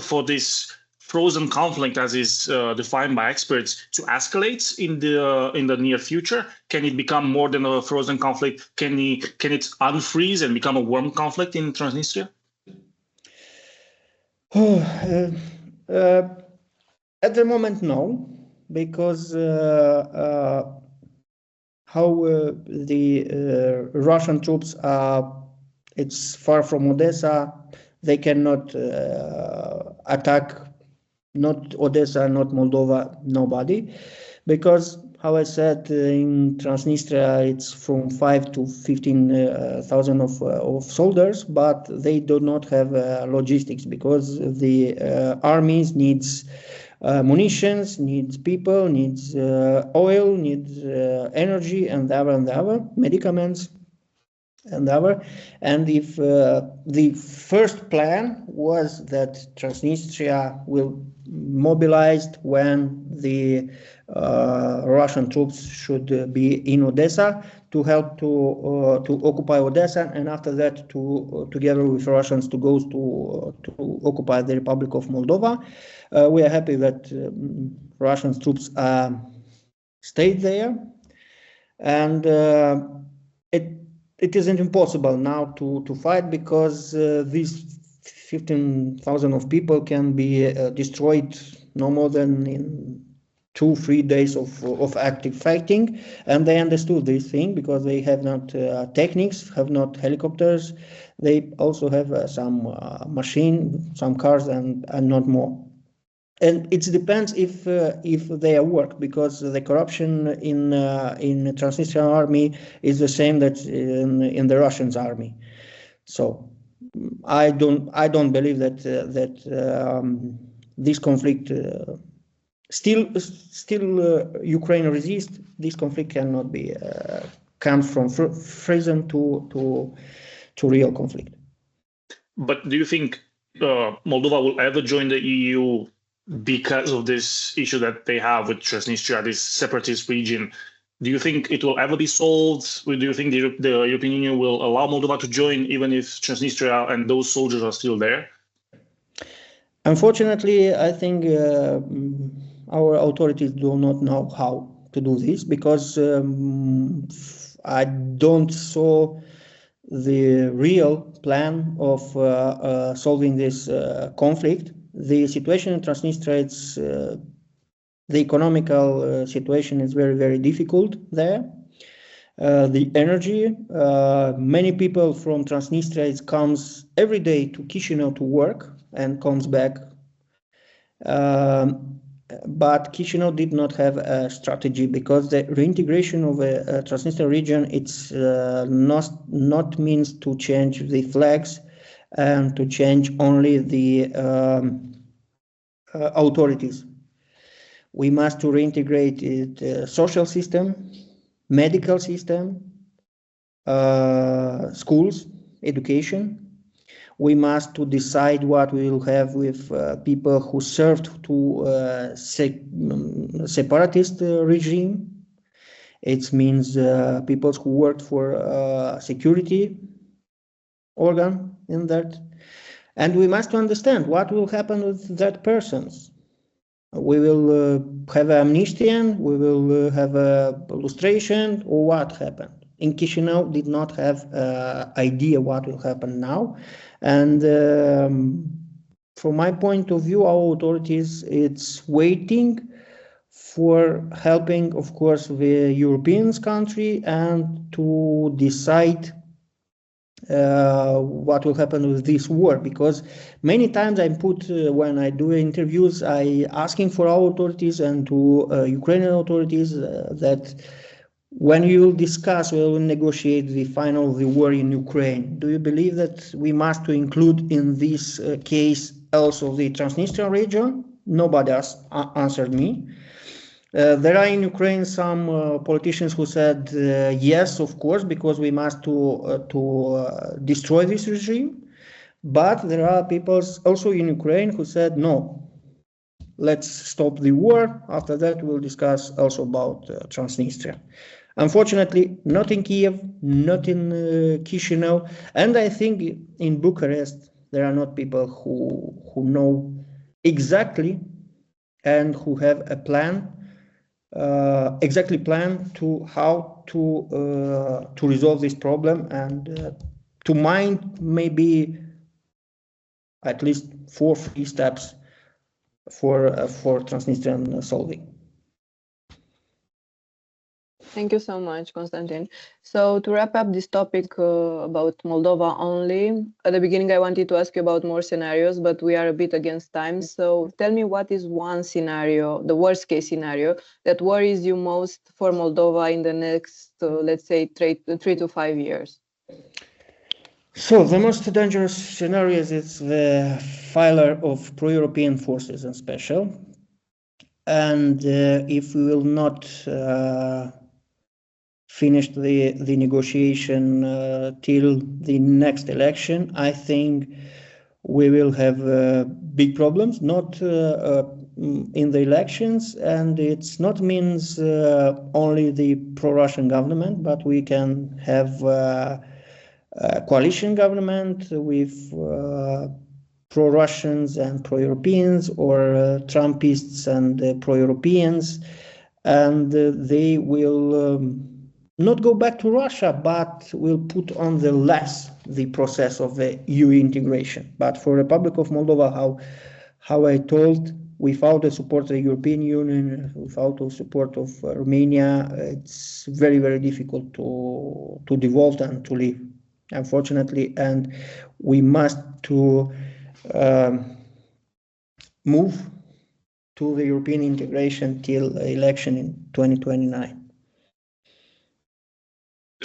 for this frozen conflict, as is defined by experts, to escalate in the near future? Can it become more than a frozen conflict? Can it unfreeze and become a warm conflict in Transnistria? At the moment, no, because how the Russian troops are, it's far from Odessa. They cannot attack not Odessa, not Moldova, nobody, because how I said, in Transnistria it's from 5 to 15,000 of soldiers, but they do not have logistics, because the armies needs munitions, needs people, needs oil, needs energy, and other medicaments. And if the first plan was that Transnistria will mobilized when the Russian troops should be in Odessa to help to occupy Odessa, and after that together with Russians to go to occupy the Republic of Moldova. We are happy that Russian troops stayed there, and it isn't impossible now to fight, because these 15,000 of people can be destroyed no more than in 2-3 days of active fighting. And they understood this thing, because they have not techniques, have not helicopters. They also have some machine, some cars, and not more. And it depends if they work, because the corruption in Transnistrian army is the same that in the Russian army. So I don't believe that this conflict still Ukraine resists. This conflict cannot be comes from frozen to real conflict. But do you think Moldova will ever join the EU because of this issue that they have with Transnistria, this separatist region? Do you think it will ever be solved? Do you think the European Union will allow Moldova to join even if Transnistria and those soldiers are still there? Unfortunately, I think our authorities do not know how to do this, because I don't saw the real plan of solving this conflict. The situation in Transnistria, the economical situation is very, very difficult there. The energy, many people from Transnistria comes every day to Chisinau to work and comes back. but Chisinau did not have a strategy, because the reintegration of a Transnistria region, it's not means to change the flags and to change only the authorities. We must to reintegrate the social system, medical system, schools, education. We must to decide what we will have with people who served to separatist regime. It means people who worked for security organ in that. And we must understand what will happen with that persons. We will have amnesty, we will have a lustration, or what happened. In Chisinau did not have idea what will happen now. And from my point of view, our authorities, it's waiting for helping, of course, the European country and to decide what will happen with this war, because many times I put when I do interviews, I asking for our authorities and to Ukrainian authorities that when you will discuss, we will negotiate the final of the war in Ukraine, do you believe that we must to include in this case also the Transnistria region? Nobody has answered me. There are in Ukraine some politicians who said yes, of course, because we must to destroy this regime. But there are people also in Ukraine who said no, let's stop the war. After that, we'll discuss also about Transnistria. Unfortunately, not in Kiev, not in Chisinau, and I think in Bucharest there are not people who know exactly and who have a plan. Exactly plan to how to resolve this problem and to mind maybe at least 4 free steps for Transnistrian solving. Thank you so much, Constantin. So to wrap up this topic about Moldova only, at the beginning I wanted to ask you about more scenarios, but we are a bit against time. So tell me, what is one scenario, the worst case scenario, that worries you most for Moldova in the next, let's say, 3 to 5 years? So the most dangerous scenario is the failure of pro-European forces in special. And if we will not finish the negotiation till the next election, I think we will have big problems, not in the elections, and it's not means only the pro-Russian government, but we can have a coalition government with pro-Russians and pro-Europeans, or Trumpists and pro-Europeans, and they will not go back to Russia, but will put on the less the process of the EU integration. But for Republic of Moldova, how I told, without the support of the European Union, without the support of Romania, it's very, very difficult to devolve and to leave, unfortunately. And we must to move to the European integration till election in 2029.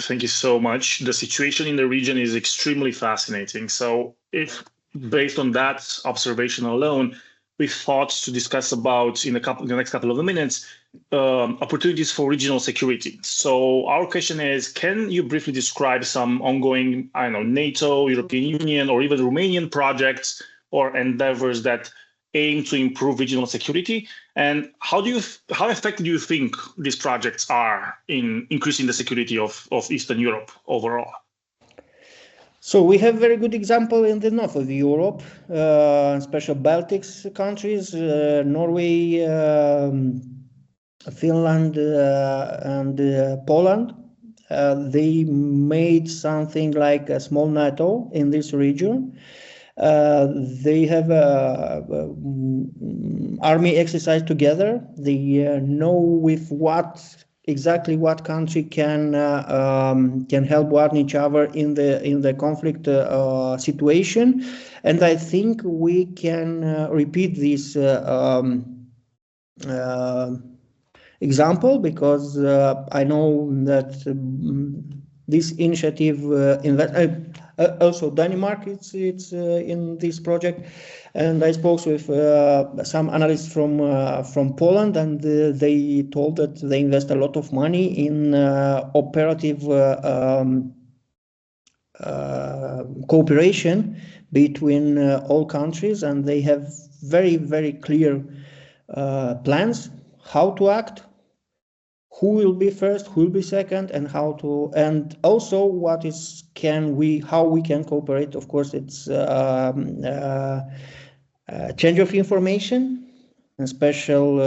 Thank you so much. The situation in the region is extremely fascinating. So if based on that observation alone, we thought to discuss about in the next couple of minutes opportunities for regional security. So our question is, can you briefly describe some ongoing, I don't know, NATO, European Union, or even Romanian projects or endeavors that aim to improve regional security? And how effective do you think these projects are in increasing the security of Eastern Europe overall? So we have very good example in the north of Europe, especially Baltics countries, Norway, Finland, and Poland. They made something like a small NATO in this region. They have army exercise together. They know with exactly what country can help one each other in the conflict situation, and I think we can repeat this example, because I know that this initiative also Denmark it's in this project, and I spoke with some analysts from Poland, and they told that they invest a lot of money in operative cooperation between all countries, and they have very clear plans how to act, who will be first, who will be second, and how to, and also what is how we can cooperate. Of course, it's change of information, and special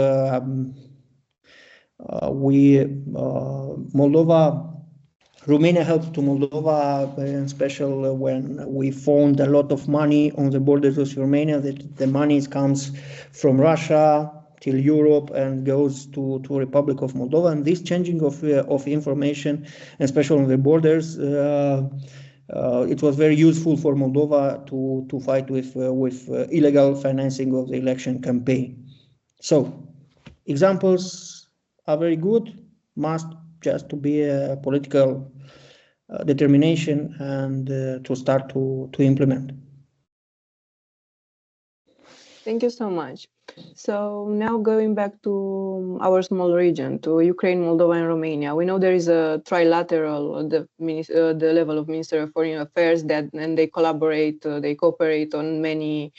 Romania helped to Moldova, in special when we found a lot of money on the borders of Romania, that the money comes from Russia till Europe and goes to Republic of Moldova. And this changing of information, especially on the borders, it was very useful for Moldova to fight with illegal financing of the election campaign. So examples are very good, must just to be a political determination and to start to implement. Thank you so much. So now going back to our small region, to Ukraine, Moldova, and Romania, we know there is a trilateral at the level of Minister of Foreign Affairs and they collaborate, they cooperate on many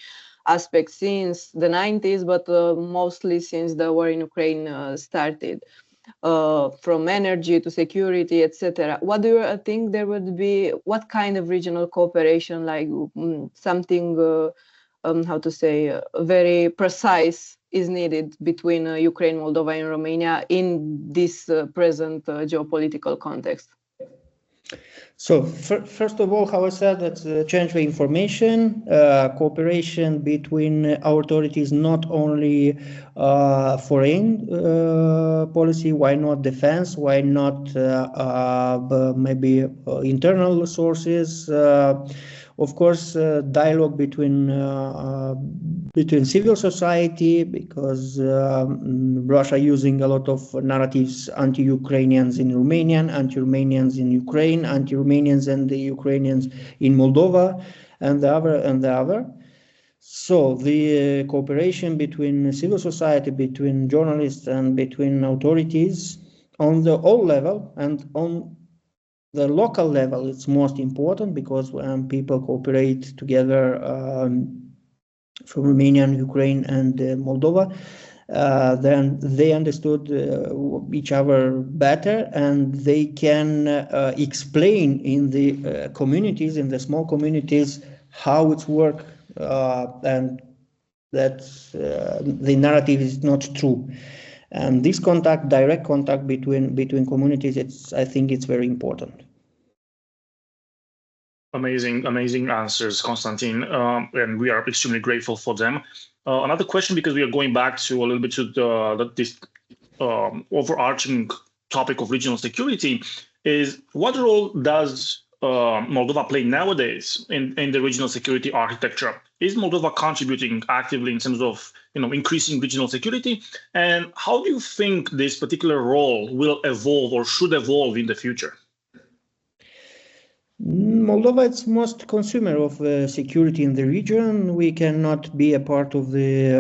aspects since the 90s, but mostly since the war in Ukraine started. From energy to security, etc. What do you think there would be? What kind of regional cooperation, like something, how to say, very precise, is needed between Ukraine, Moldova, and Romania in this present geopolitical context? So first of all, how I said, that's change the information, cooperation between our authorities, not only foreign policy, why not defense, why not maybe internal sources. Of course, dialogue between civil society, because Russia using a lot of narratives, anti-Ukrainians in Romanian, anti-Romanians in Ukraine, anti-Romanians and the Ukrainians in Moldova, and the other. So the cooperation between civil society, between journalists, and between authorities on the all level and on the local level, it's most important, because when people cooperate together from Romania, Ukraine, and Moldova, then they understood each other better, and they can explain in the communities, in the small communities, how it's work, and that the narrative is not true. And this contact, direct contact between communities, I think it's very important. Amazing answers, Constantin, and we are extremely grateful for them. Another question, because we are going back to a little bit to this overarching topic of regional security, is what role does Moldova play nowadays in the regional security architecture? Is Moldova contributing actively in terms of increasing regional security? And how do you think this particular role will evolve or should evolve in the future? Moldova is most consumer of security in the region. We cannot be a part of the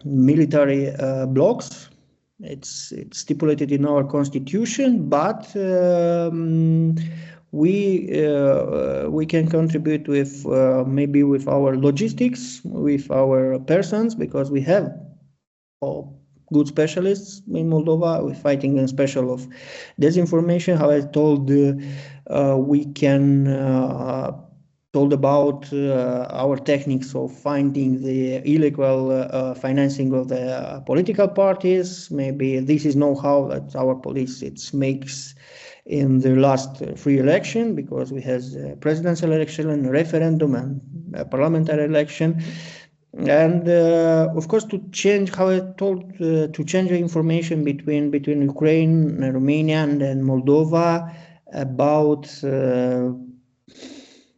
military blocks. It's stipulated in our constitution, but we can contribute with maybe with our logistics, with our persons, because we have good specialists in Moldova. We're fighting in special of disinformation. How I told, we can told about our techniques of finding the illegal financing of the political parties. Maybe this is know-how that our police makes in the last free election, because we have a presidential election and a referendum and a parliamentary election. And of course, to change, how I told, to change the information between Ukraine, Romania, and Moldova about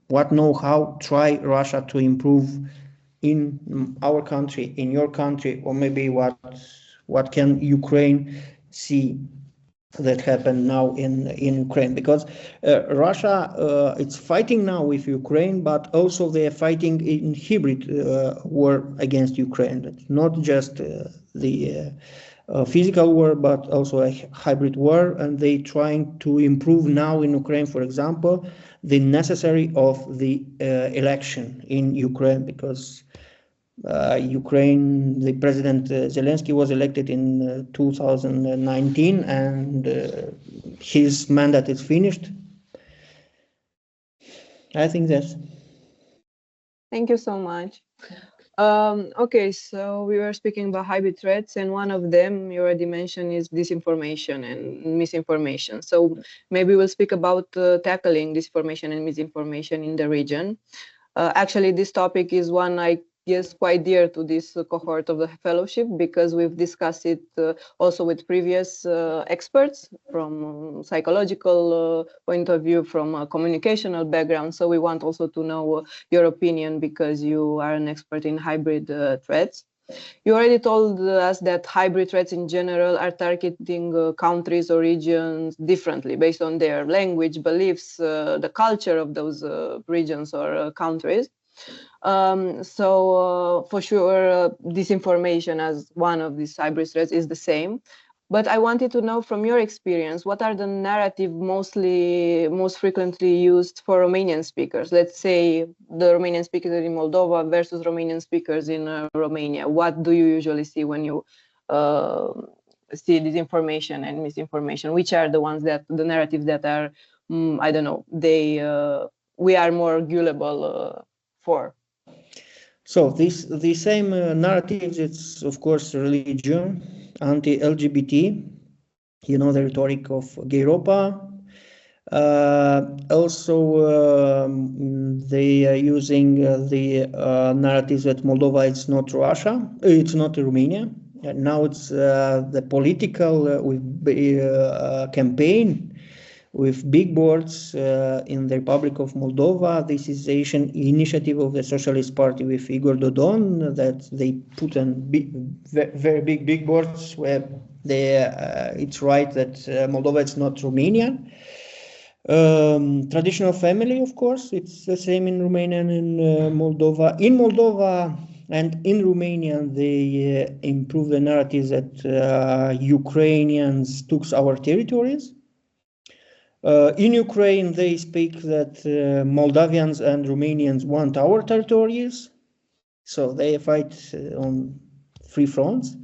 what know-how try Russia to improve in our country, in your country, or maybe what can Ukraine see that happened now in Ukraine? Because Russia it's fighting now with Ukraine, but also they are fighting in hybrid war against Ukraine. It's not just the physical war, but also a hybrid war, and they trying to improve now in Ukraine, for example, the necessary of the election in Ukraine, because Ukraine, the President Zelensky was elected in 2019, and his mandate is finished. I think that's. Thank you so much. Okay, so we were speaking about hybrid threats, and one of them you already mentioned is disinformation and misinformation. So maybe we'll speak about tackling disinformation and misinformation in the region. Actually, this topic is one I guess quite dear to this cohort of the fellowship, because we've discussed it also with previous experts from psychological point of view, from a communicational background. So we want also to know your opinion, because you are an expert in hybrid threats. You already told us that hybrid threats in general are targeting countries or regions differently based on their language, beliefs, the culture of those regions or countries. So for sure, disinformation as one of these hybrid threats is the same. But I wanted to know from your experience, what are the narrative most frequently used for Romanian speakers? Let's say the Romanian speakers in Moldova versus Romanian speakers in Romania. What do you usually see when you see disinformation and misinformation? Which are the ones that, the narratives that are, I don't know, we are more gullible for? So the same narratives, it's of course religion, anti-LGBT, you know, the rhetoric of Gayropa. Also, they are using the narratives that Moldova is not Russia, it's not Romania. Now it's the political campaign with big boards in the Republic of Moldova. This is an initiative of the Socialist Party with Igor Dodon, that they put on very big boards where it's right that Moldova is not Romania. Traditional family, of course, it's the same in Romania and in Moldova. In Moldova and in Romania, they improve the narrative that Ukrainians took our territories. In Ukraine, they speak that Moldavians and Romanians want our territories, so they fight on three fronts.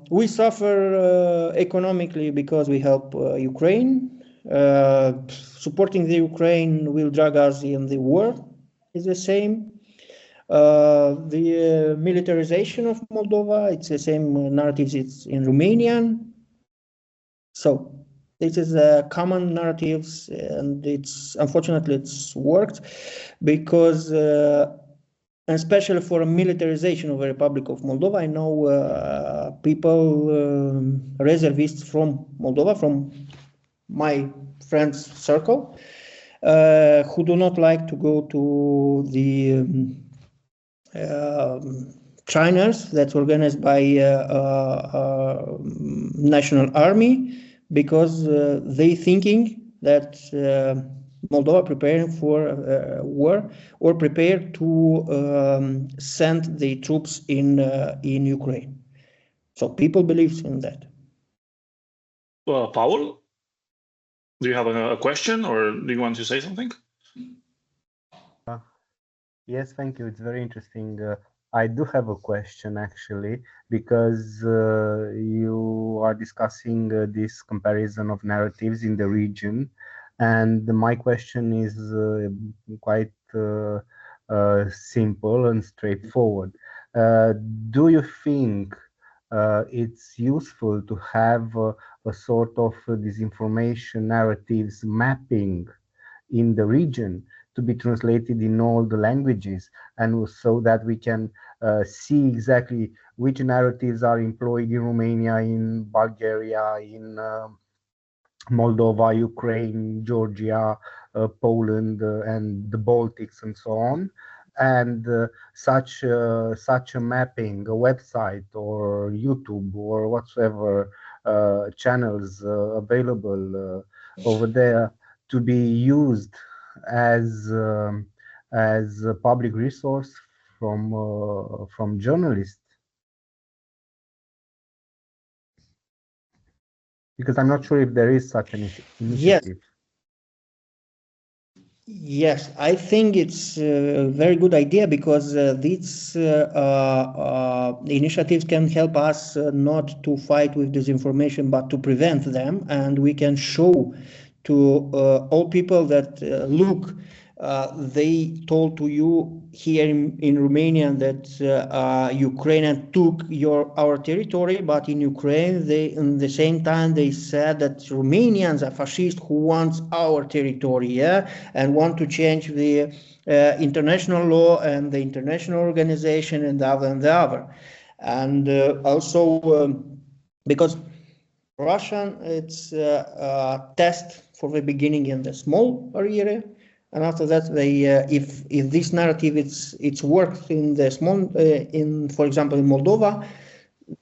We suffer economically because we help Ukraine. Supporting the Ukraine will drag us in the war, is the same. The militarization of Moldova, it's the same narratives it's in Romanian. So this is common narratives, and it's unfortunately it's worked because especially for a militarization of the Republic of Moldova, I know people, reservists from Moldova, from my friends circle, who do not like to go to the trainers that's organized by National Army, because they thinking that Moldova preparing for war, or prepared to send the troops in Ukraine. So people believe in that. Paul, do you have a question, or do you want to say something? Yes, thank you. It's very interesting. I do have a question actually, because you are discussing this comparison of narratives in the region, and my question is quite simple and straightforward. Do you think it's useful to have a sort of disinformation narratives mapping in the region to be translated in all the languages, and so that we can see exactly which narratives are employed in Romania, in Bulgaria, in Moldova, Ukraine, Georgia, Poland, and the Baltics, and so on. and such a mapping, a website or YouTube or whatsoever channels available over there to be used as a public resource from journalists, because I'm not sure if there is such an initiative. Yes, I think it's a very good idea, because these initiatives can help us not to fight with disinformation, but to prevent them. And we can show to all people that, look, they told to you here in Romania that Ukraine took our territory, but in Ukraine, in the same time, they said that Romanians are fascists who want our territory, yeah, and want to change the international law and the international organization and the other and the other. And also because Russian, it's a test for the beginning in the small area, and after that, they if this narrative it's worked in the small for example in Moldova,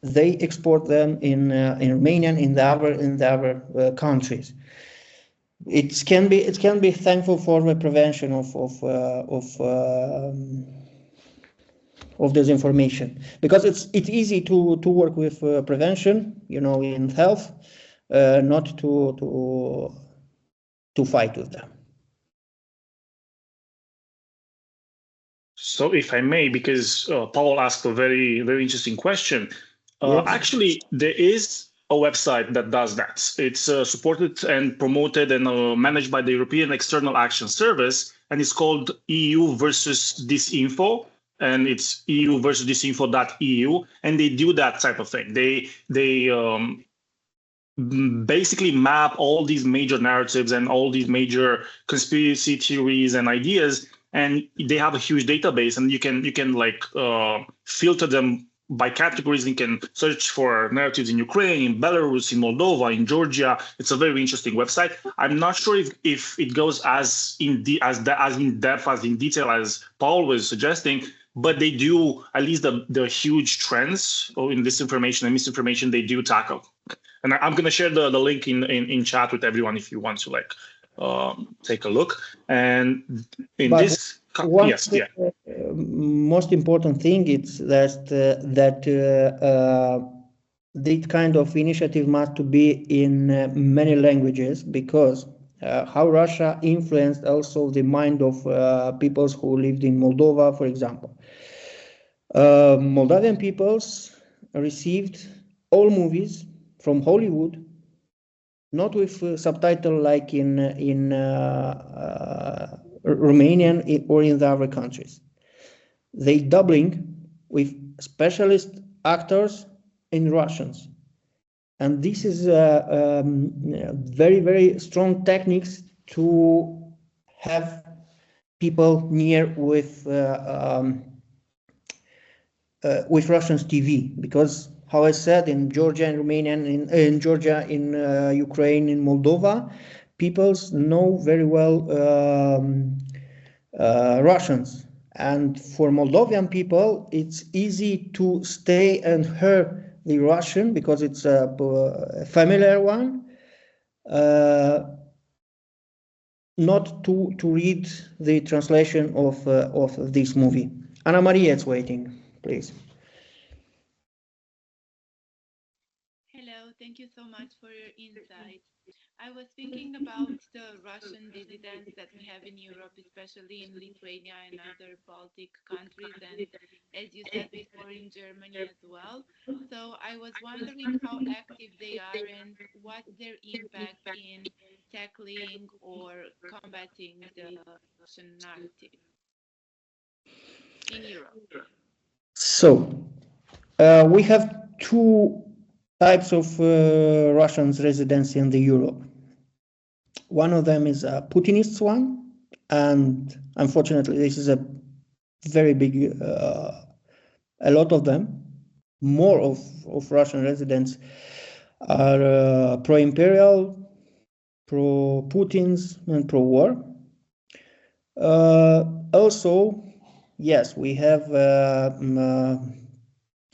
they export them in Romanian in the other countries. It can be thankful for the prevention of disinformation, because it's easy to work with prevention, in health, not to fight with them. So if I may, because Paul asked a very, very interesting question. Yes. Actually, there is a website that does that. It's supported and promoted and managed by the European External Action Service, and it's called EU versus Disinfo, and it's EU versus disinfo.eu, and they do that type of thing. They basically map all these major narratives and all these major conspiracy theories and ideas, and they have a huge database, and you can like filter them by categories. You can search for narratives in Ukraine, in Belarus, in Moldova, in Georgia. It's a very interesting website. I'm not sure if it goes as in depth, as in detail as Paul was suggesting, but they do, at least the huge trends in disinformation and misinformation, they do tackle. And I'm going to share the link in chat with everyone if you want to take a look. And yes, yeah. Most important thing is that this kind of initiative must be in many languages, because how Russia influenced also the mind of peoples who lived in Moldova, for example. Moldavian peoples received all movies from Hollywood, not with subtitle like in Romanian or in the other countries. They dubbing with specialist actors in Russians, and this is very, very strong techniques to have people near with Russians TV, because, how I said, in Georgia and Romania, in Georgia, in Ukraine, in Moldova, peoples know very well Russians. And for Moldovan people, it's easy to stay and hear the Russian, because it's a familiar one, not to read the translation of this movie. Anna Maria is waiting, please. Hello, thank you so much for your insight. I was thinking about the Russian dissidents that we have in Europe, especially in Lithuania and other Baltic countries, and as you said before, in Germany as well. So I was wondering how active they are and what's their impact in tackling or combating the Russian narrative in Europe. So we have two types of Russians residency in the Europe. One of them is a Putinist one, and unfortunately this is a very big, a lot of them, more of Russian residents are pro-imperial, pro-Putins, and pro-war. Also, yes, we have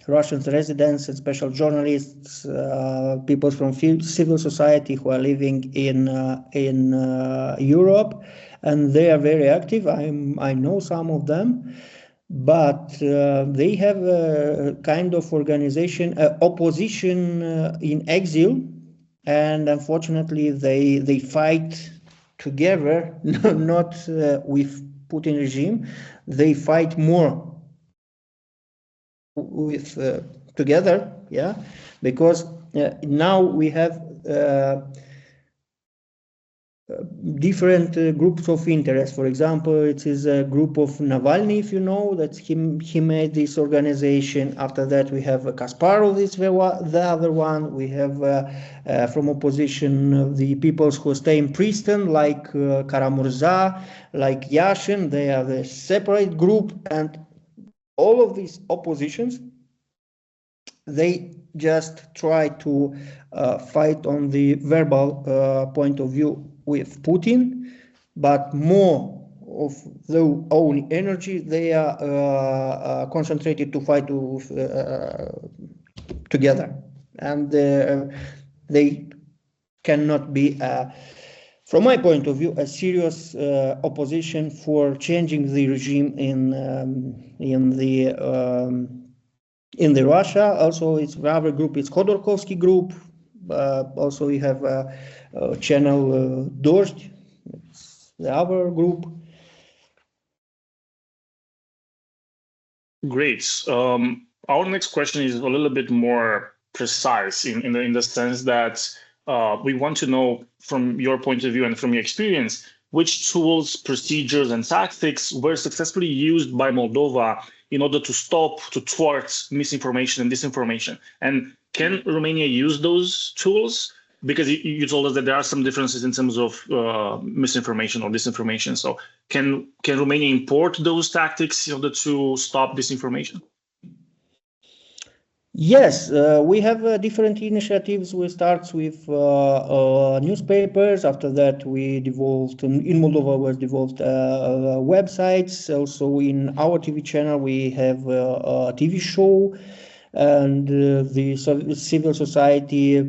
Russian residents and special journalists, people from civil society who are living in Europe, and they are very active. I know some of them, but they have a kind of organization, opposition in exile, and unfortunately they fight together, not with Putin regime. They fight more with together, yeah, because now we have different groups of interest. For example, it is a group of Navalny, if you know, that he made this organization. After that, we have Kasparov, is the other one. We have from opposition the peoples who stay in prison, like Karamurza, like Yashin. They are a separate group, and all of these oppositions, they just try to fight on the verbal point of view with Putin, but more of their own energy they are concentrated to fight together, and they cannot be, from my point of view, a serious opposition for changing the regime in the Russia. Also, it's another group, it's Khodorkovsky group. Also, we have channel Dozhd, it's the other group. Great. Our next question is a little bit more precise in the sense that we want to know, from your point of view and from your experience, which tools, procedures, and tactics were successfully used by Moldova in order to thwart misinformation and disinformation. And can Romania use those tools? Because you told us that there are some differences in terms of misinformation or disinformation. So can Romania import those tactics in order to stop disinformation? Yes, we have different initiatives. We start with newspapers. After that, we devolved, in Moldova was devolved websites. Also in our TV channel, we have a TV show, and the civil society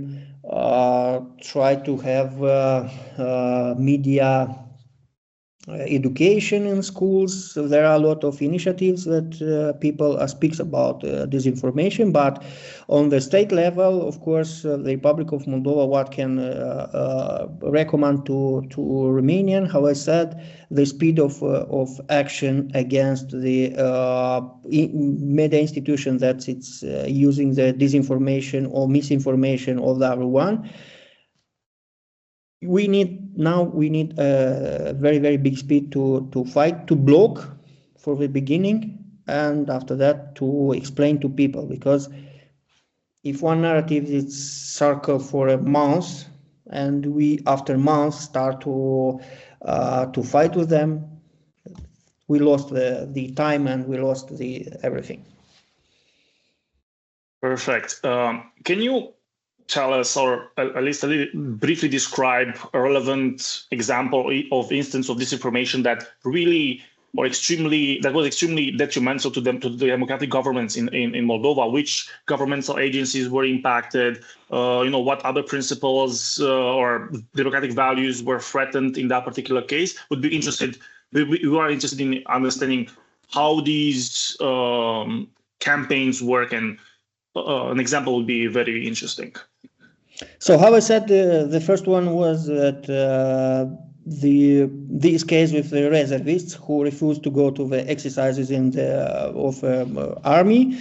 try to have media education in schools. So there are a lot of initiatives that people speaks about disinformation, but on the state level, of course, the Republic of Moldova, what can recommend to Romanian, how I said, the speed of action against the media institution that it's using the disinformation or misinformation of the other one. We need a very, very big speed to fight, to block for the beginning, and after that to explain to people, because if one narrative is circled for a month and we after months start to fight with them, we lost the time and we lost the everything. Perfect. Can you tell us, or at least briefly describe a relevant example of instance of disinformation that really was extremely detrimental to the democratic governments in Moldova? Which governmental agencies were impacted? What other principles or democratic values were threatened in that particular case? We are interested in understanding how these campaigns work, and an example would be very interesting. So how I said, the first one was that this case with the reservists who refused to go to the exercises in the army.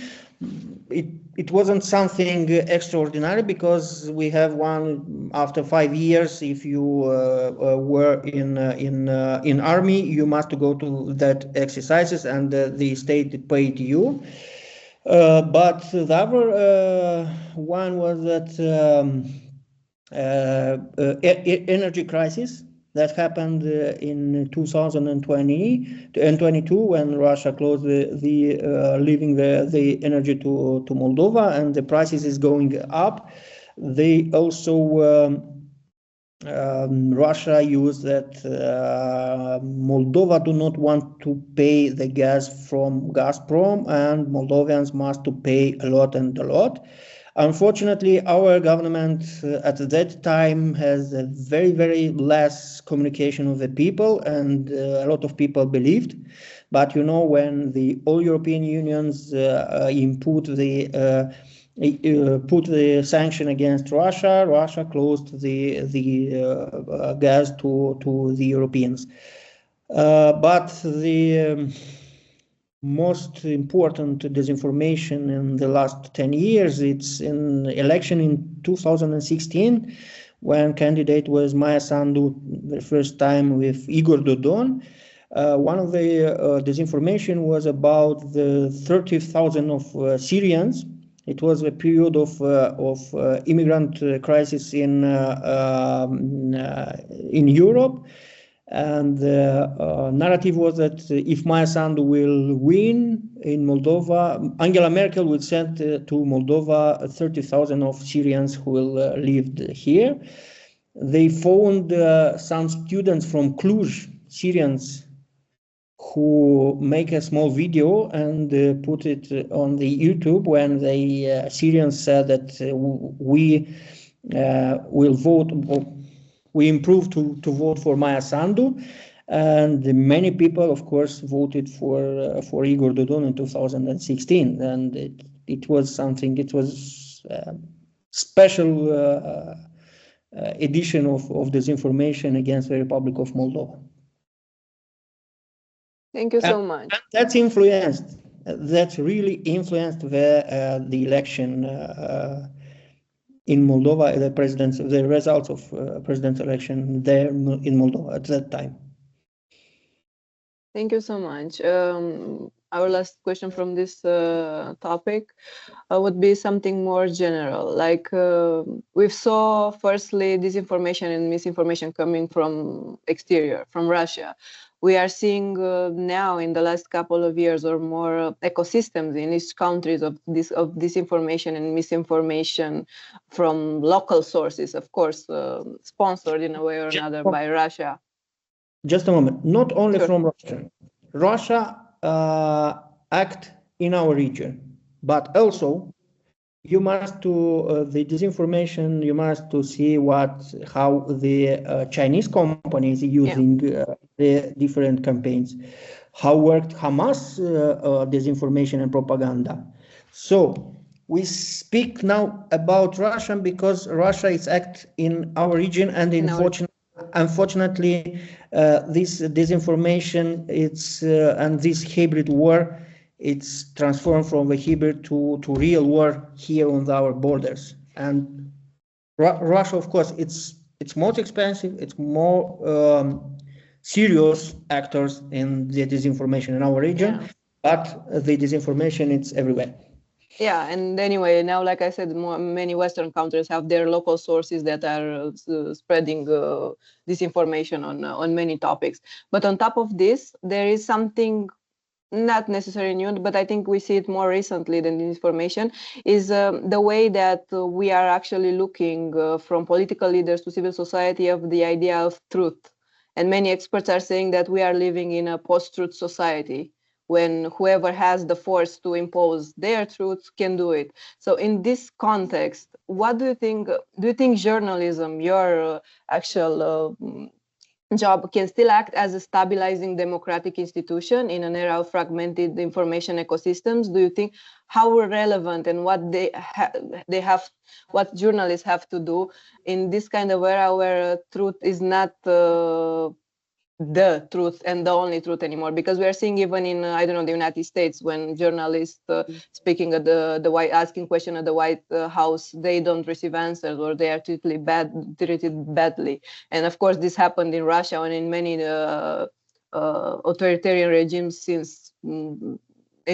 It wasn't something extraordinary, because we have one after 5 years. If you were in army, you must go to that exercises, and the state paid you. But the other one was that energy crisis that happened in 2020 and 22, when Russia closed leaving the energy to Moldova, and the prices is going up. They also Russia used that Moldova do not want to pay the gas from Gazprom, and Moldovians must to pay a lot and a lot. Unfortunately, our government at that time has a very, very less communication with the people, and a lot of people believed. But you know, when the all European unions put the sanction against Russia, Russia closed the gas to the Europeans. But the most important disinformation in the last 10 years, it's in election in 2016, when candidate was Maia Sandu the first time with Igor Dodon. One of the disinformation was about the 30,000 of Syrians. It was a period of immigrant crisis in Europe. And the narrative was that if Maia Sandu will win in Moldova, Angela Merkel will send to Moldova 30,000 of Syrians who will live here. They found some students from Cluj, Syrians, who make a small video and put it on the YouTube when the Syrians said that we will vote. We improved to vote for Maia Sandu, and many people, of course, voted for Igor Dodon in 2016, and it was something. It was special edition of disinformation against the Republic of Moldova. Thank you so much. And that's influenced. That's really influenced the election. In Moldova, the results of president's election there in Moldova at that time. Thank you so much. Our last question from this topic would be something more general. Like we saw firstly disinformation and misinformation coming from exterior, from Russia. We are seeing now in the last couple of years or more ecosystems in each countries of disinformation and misinformation from local sources, of course, sponsored in a way or another by Russia. Just a moment. Not only from Russia. Russia act in our region, but also you must the disinformation. You must to see how the Chinese companies using the different campaigns, how worked Hamas disinformation and propaganda. So we speak now about Russia because Russia is act in our region, and unfortunately, this disinformation and this hybrid war, it's transformed from the hybrid to real war here on our borders. And Russia, of course, it's more expensive, it's more serious actors in the disinformation in our region, but the disinformation, it's everywhere. Yeah, and anyway, now, like I said, many Western countries have their local sources that are spreading disinformation on many topics. But on top of this, there is something not necessarily new, but I think we see it more recently than disinformation, is the way that we are actually looking from political leaders to civil society of the idea of truth. And many experts are saying that we are living in a post-truth society, when whoever has the force to impose their truth can do it. So in this context, what do you think? Do you think journalism, your actual job, can still act as a stabilizing democratic institution in an era of fragmented information ecosystems? Do you think how relevant and what what journalists have to do in this kind of era where truth is not the truth and the only truth anymore? Because we are seeing even in I don't know, the United States, when journalists speaking at the White, asking question at the White House, they don't receive answers, or they are treated badly. And of course this happened in Russia and in many authoritarian regimes since in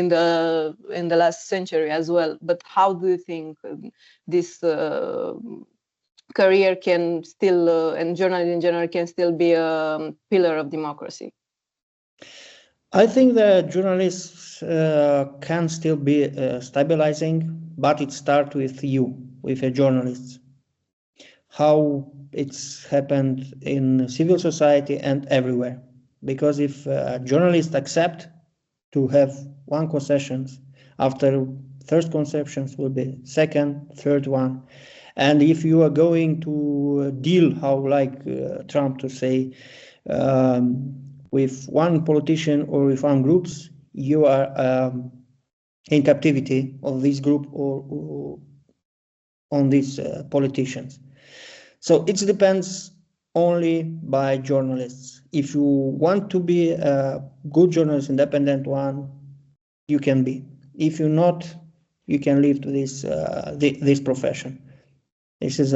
the last century as well. But how do you think this career can still, and journalism in general, can still be a pillar of democracy? I think that journalists can still be stabilizing, but it starts with you, with a journalist. how it's happened in civil society and everywhere. Because if journalists accept to have one concessions, after first conceptions will be second, third one. And if you are going to deal, how like Trump to say, with one politician or with one groups, you are in captivity of this group or on these politicians. So it depends only by journalists. If you want to be a good journalist, independent one, you can be. If you're not, you can leave to this profession. This is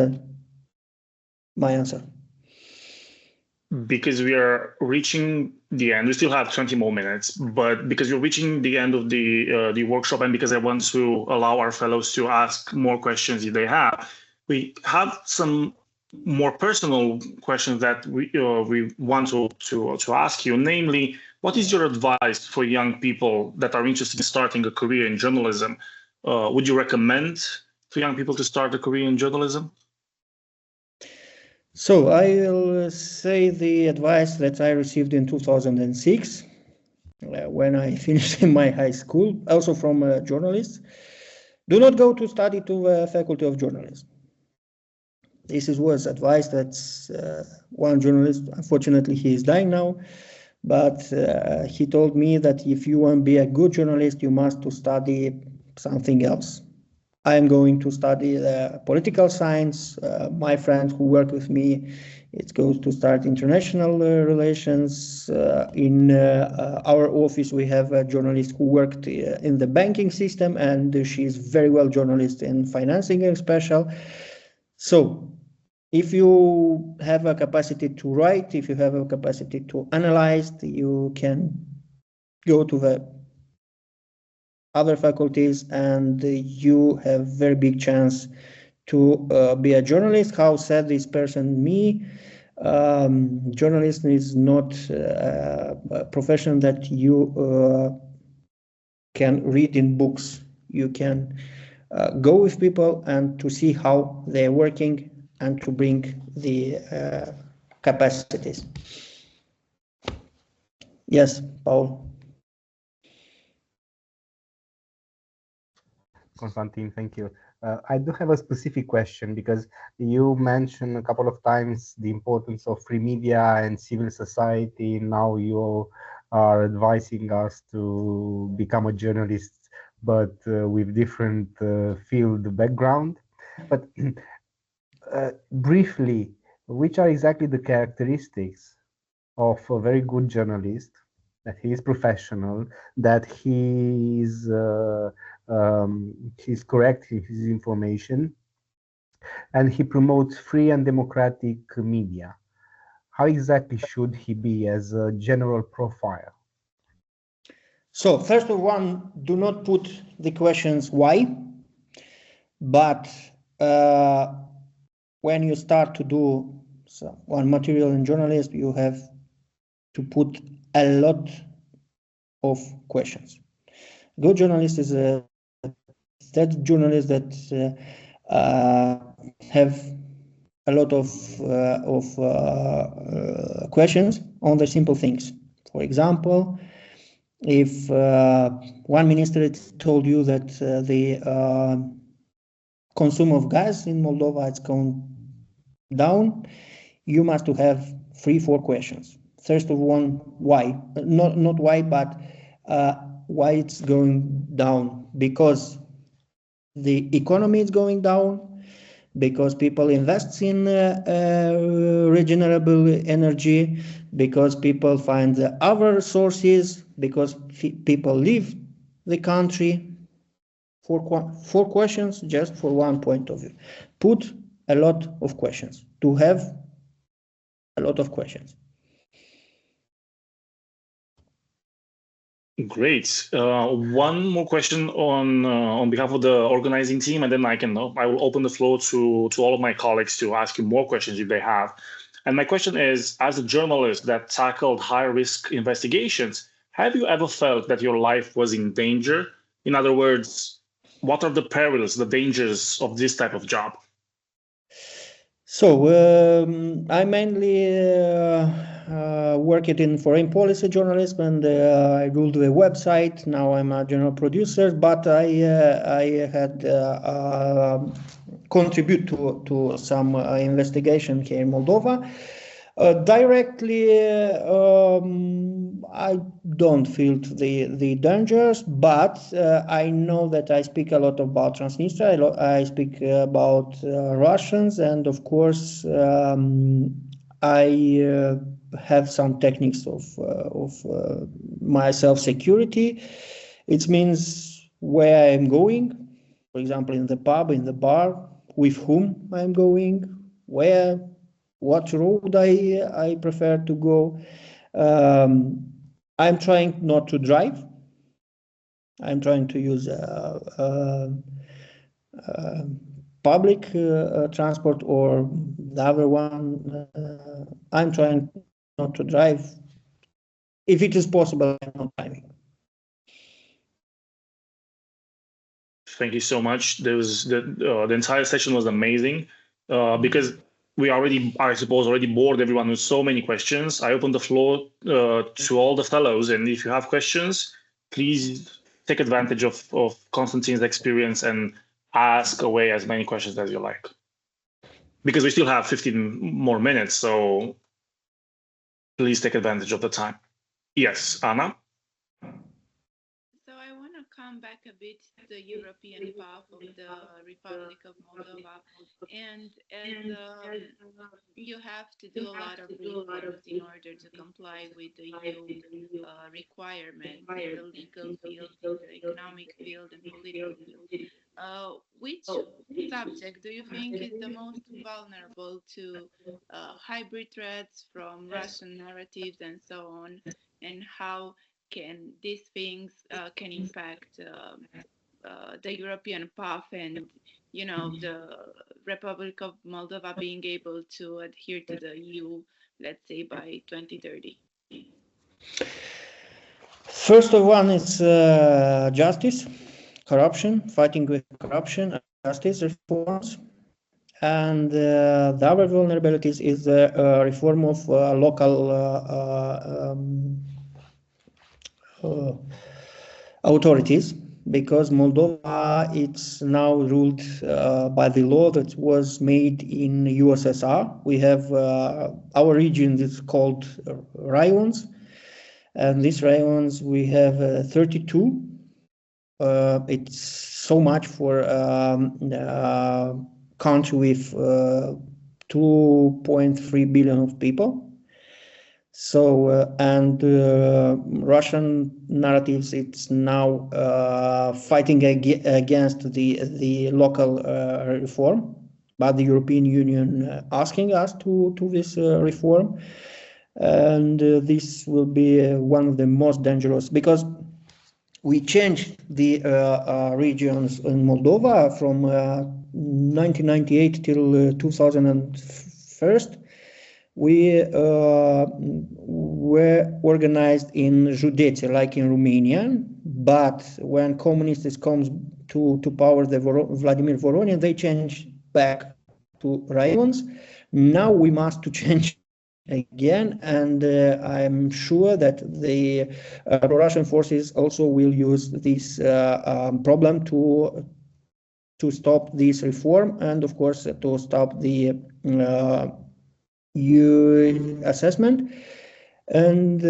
my answer. Because we are reaching the end, we still have 20 more minutes, but because we're reaching the end of the workshop, and because I want to allow our fellows to ask more questions if they have, we have some more personal questions that we want to ask you. Namely, what is your advice for young people that are interested in starting a career in journalism? Would you recommend to young people to start a career in journalism? So I will say the advice that I received in 2006 when I finished in my high school, also from journalists. Do not go to study to the Faculty of Journalism. This was advice that one journalist, unfortunately he is dying now, but he told me that if you want to be a good journalist, you must to study something else. I am going to study political science. My friends who work with me, it goes to start international relations. In our office, we have a journalist who worked in the banking system, and she is very well journalist in financing in special. So if you have a capacity to write, if you have a capacity to analyze, you can go to the other faculties and you have very big chance to be a journalist. How said this person me, journalism is not a profession that you can read in books. You can go with people and to see how they're working and to bring the capacities. Yes, Paul. Constantin, thank you. I do have a specific question because you mentioned a couple of times the importance of free media and civil society. Now you are advising us to become a journalist, but with different field background. But briefly, which are exactly the characteristics of a very good journalist, that he is professional, that he's correct in his information, and he promotes free and democratic media? How exactly should he be as a general profile? So first of all, do not put the questions why, but when you start to do one material in journalism, you have to put a lot of questions. Good journalist is that journalist that have a lot of questions on the simple things. For example, if one minister told you that the consumption of gas in Moldova has gone down, you must to have 3-4 questions. First of all, why? Not why, but why it's going down? Because the economy is going down, because people invest in regenerable energy, because people find the other sources, because people leave the country. 4 questions just for one point of view. Put a lot of questions to have a lot of questions. Great. One more question on behalf of the organizing team, and then I will open the floor to all of my colleagues to ask you more questions if they have. And my question is, as a journalist that tackled high-risk investigations, have you ever felt that your life was in danger? In other words, what are the perils, the dangers of this type of job? So I mainly worked in foreign policy journalism, and I ruled the website. Now I'm a general producer, but I had contribute to some investigation here in Moldova. Directly, I don't feel the dangers, but I know that I speak a lot about Transnistria. I speak about Russians, and of course, I have some techniques of my self-security. It means where I'm going, for example, in the pub, in the bar, with whom I'm going, where, what road I prefer to go. I'm trying not to drive. I'm trying to use public transport, or the other one. I'm trying not to drive. If it is possible, I'm not driving. Thank you so much. There was the entire session was amazing because we already, I suppose, already bored everyone with so many questions. I open the floor to all the fellows, and if you have questions, please take advantage of Constantin's experience and ask away as many questions as you like. Because we still have 15 more minutes, so please take advantage of the time. Yes, Anna? So I want to come back a bit to the European path of the Republic of Moldova, and as you have to do a lot of reforms in order to comply with the EU requirements in the legal field, in the economic field, and political field. Which subject do you think is the most vulnerable to hybrid threats from Russian narratives and so on, and how can these things can impact the European path and, you know, the Republic of Moldova being able to adhere to the EU, let's say by 2030? First of one is justice, corruption, fighting with corruption, and justice reforms. And the other vulnerabilities is the reform of local authorities, because Moldova it's now ruled by the law that was made in USSR. We have our region is called raions, and these raions we have 32. It's so much for country with 2.3 billion of people. So and Russian narratives, it's now fighting against the local reform, but the European Union asking us to this reform, and this will be one of the most dangerous, because we changed the regions in Moldova from 1998 till 2001. We were organized in județe, like in Romania, but when communists comes to power, the Vladimir Voronin, they changed back to raions. Now we must to change again, and I'm sure that the Russian forces also will use this problem to stop this reform, and of course to stop the EU assessment. And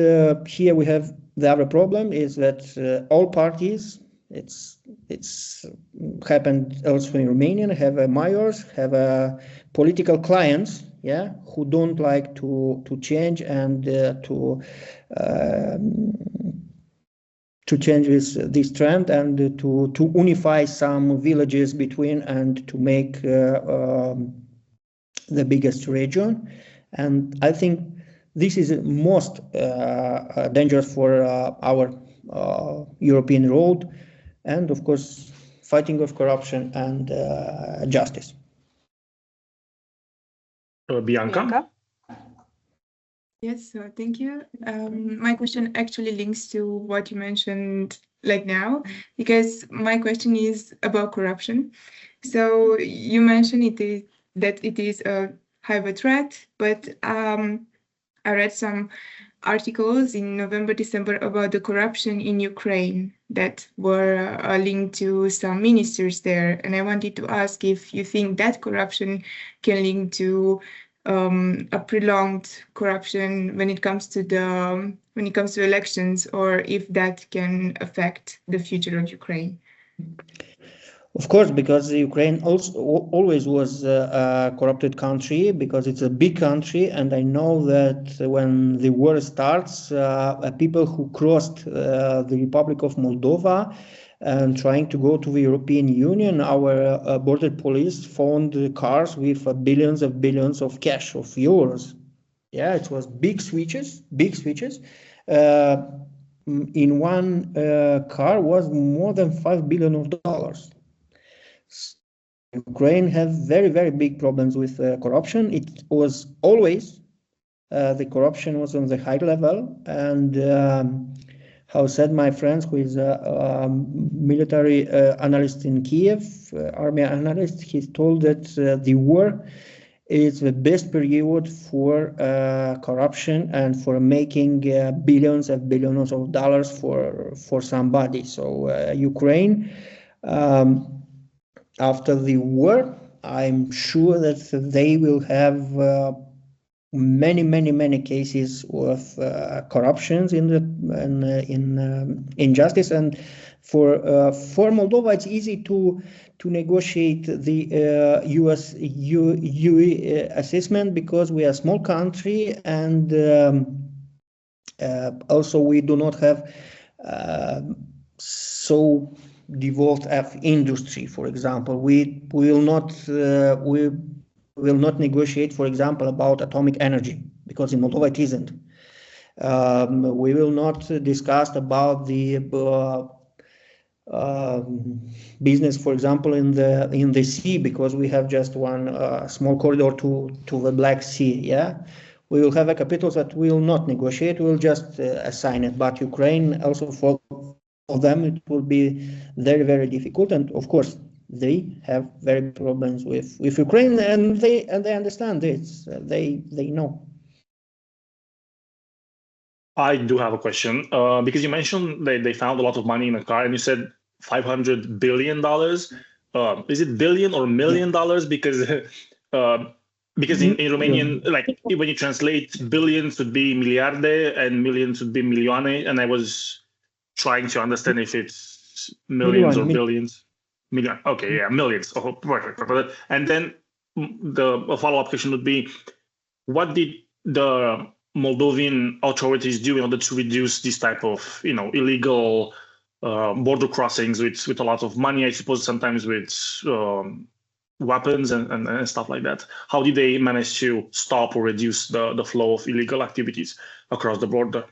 here we have the other problem is that all parties, it's happened also in Romania, have mayors, have political clients, yeah, who don't like to change and to change this trend, and to unify some villages between, and to make the biggest region. And I think this is most dangerous for our European road, and of course fighting of corruption and justice. Bianca? Yes, so thank you. My question actually links to what you mentioned like now, because my question is about corruption. So you mentioned that it is a have a threat, but I read some articles in November, December about the corruption in Ukraine that were linked to some ministers there. And I wanted to ask if you think that corruption can link to a prolonged corruption when it comes to elections, or if that can affect the future of Ukraine. Of course, because Ukraine also always was a corrupted country, because it's a big country, and I know that when the war starts, people who crossed the Republic of Moldova and trying to go to the European Union, our border police found cars with billions of cash, of euros. Yeah, it was big switches. In one car was more than $5 billion. Ukraine have very, very big problems with corruption. It was always, the corruption was on the high level, and how said my friend who is a military analyst in Kiev, army analyst, he told that the war is the best period for corruption and for making billions of dollars for somebody. So Ukraine, after the war, I'm sure that they will have many cases of corruptions in injustice. And for Moldova, it's easy to negotiate the US UE assessment, because we are a small country, and also we do not have so devolved industry. For example, we will not negotiate, for example, about atomic energy, because in Moldova it isn't. We will not discuss about the business, for example, in the sea, because we have just one small corridor to the Black Sea. Yeah, we will have a capital that we will not negotiate. We will just assign it. But Ukraine, also for them, it will be very, very difficult. And of course, they have very problems with Ukraine, and they understand this. They know. I do have a question, because you mentioned they found a lot of money in a car, and you said $500 billion. Is it billion or million dollars? Because in Romanian, like when you translate, billions would be miliarde and millions would be milioane, and I was trying to understand if it's millions or billions. Million. Okay, yeah, millions. Oh, perfect. And then a follow-up question would be, what did the Moldovan authorities do in order to reduce this type of, illegal border crossings with a lot of money, I suppose, sometimes with weapons and stuff like that? How did they manage to stop or reduce the flow of illegal activities across the border?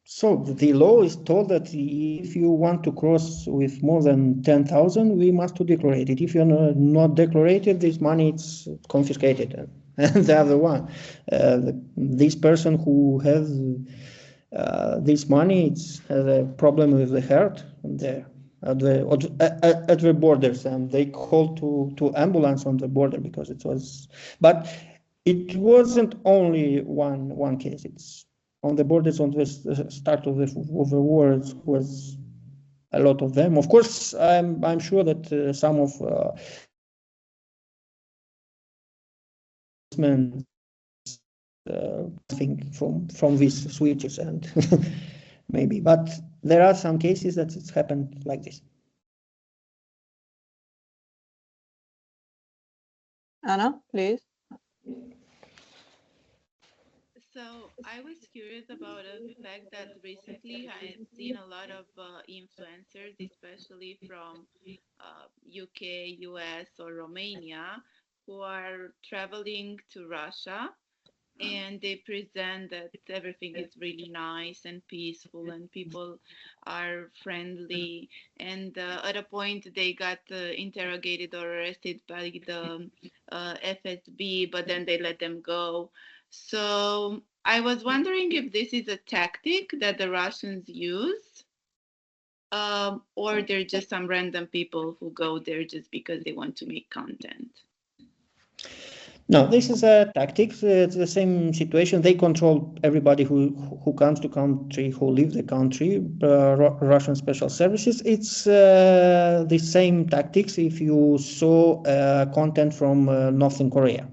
So the law is told that if you want to cross with more than 10,000, we must declare it. If you're not declared, this money is confiscated. And the other one, this person who has this money has a problem with the heart at the borders, and they called to ambulance on the border, because it was. But it wasn't only one case. It's on the borders on the start of the war. It was a lot of them. Of course, I'm sure that some of think from these switches, and maybe, but there are some cases that it's happened like this. Anna, please. So I was curious about the fact that recently I had seen a lot of influencers, especially from UK, US, or Romania, who are traveling to Russia, and they present that everything is really nice and peaceful and people are friendly. And at a point they got interrogated or arrested by the FSB, but then they let them go. So I was wondering if this is a tactic that the Russians use, or they're just some random people who go there just because they want to make content. No, this is a tactics. It's the same situation. They control everybody who comes to country, who leave the country. Russian special services. It's the same tactics. If you saw content from Northern Korea,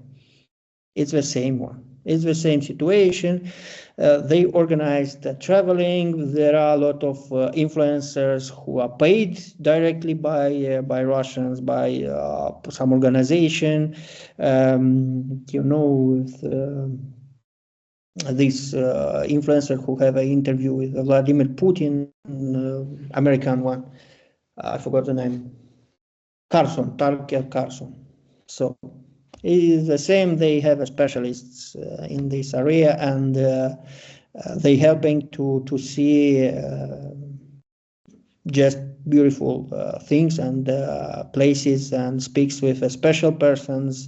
it's the same one. It's the same situation. They organize the traveling. There are a lot of influencers who are paid directly by Russians, by some organization. This influencer who have an interview with Vladimir Putin, American one. I forgot the name. Tucker Carlson. So it is the same. They have a specialists in this area, and they helping to see just beautiful things and places, and speaks with special persons,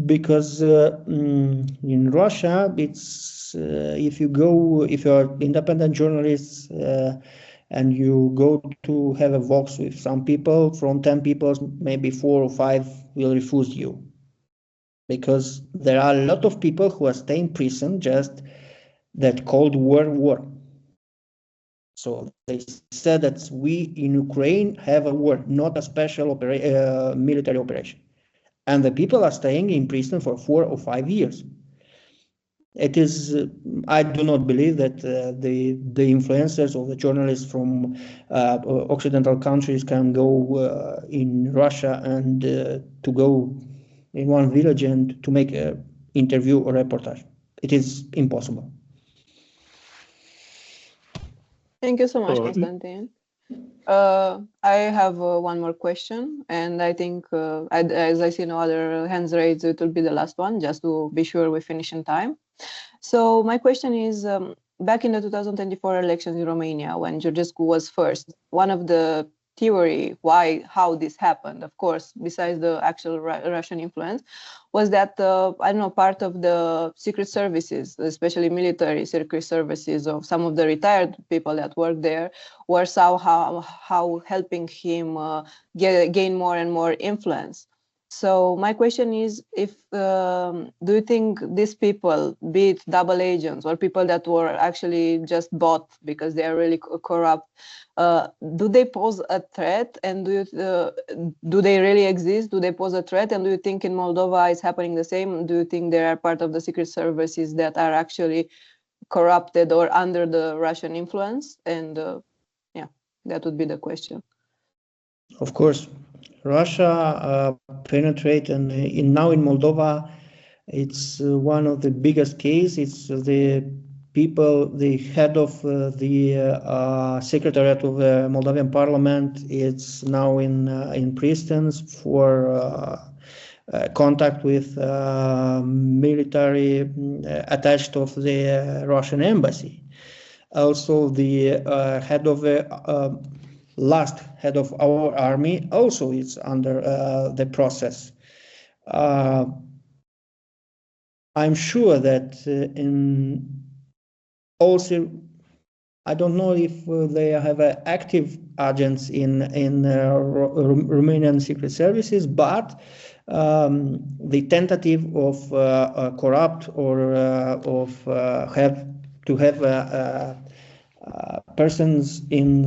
because in Russia it's if you're independent journalists and you go to have a talks with some people, from 10 people, maybe 4 or 5 will refuse you, because there are a lot of people who are staying in prison just that Cold War. So they said that we in Ukraine have a war, not a special military operation. And the people are staying in prison for 4 or 5 years. It is, I do not believe that the influencers or the journalists from Occidental countries can go in Russia and to go in one village and to make an interview or reportage. It is impossible. Thank you so much, Constantin. I have one more question, and I think as I see no other hands raised, it will be the last one, just to be sure we finish in time. So my question is, back in the 2024 elections in Romania, when Georgescu was first, one of the theory how this happened, of course, besides the actual Russian influence, was that I don't know, part of the secret services, especially military secret services of some of the retired people that work there, were somehow helping him gain more and more influence. So my question is, if do you think these people, be it double agents or people that were actually just bought because they are really corrupt, do they pose a threat, and do they really exist? Do they pose a threat? And do you think in Moldova is happening the same? Do you think they are part of the secret services that are actually corrupted or under the Russian influence? And yeah, that would be the question. Of course, Russia penetrate, and now in Moldova, it's one of the biggest cases. It's the people, the head of the secretariat of the Moldovan parliament. It's now in prisons for contact with military attached of the Russian embassy. Also, the head of the last head of our army also is under the process. I'm sure that in also, I don't know if they have active agents in Romanian secret services, but the tentative of corrupt or have persons in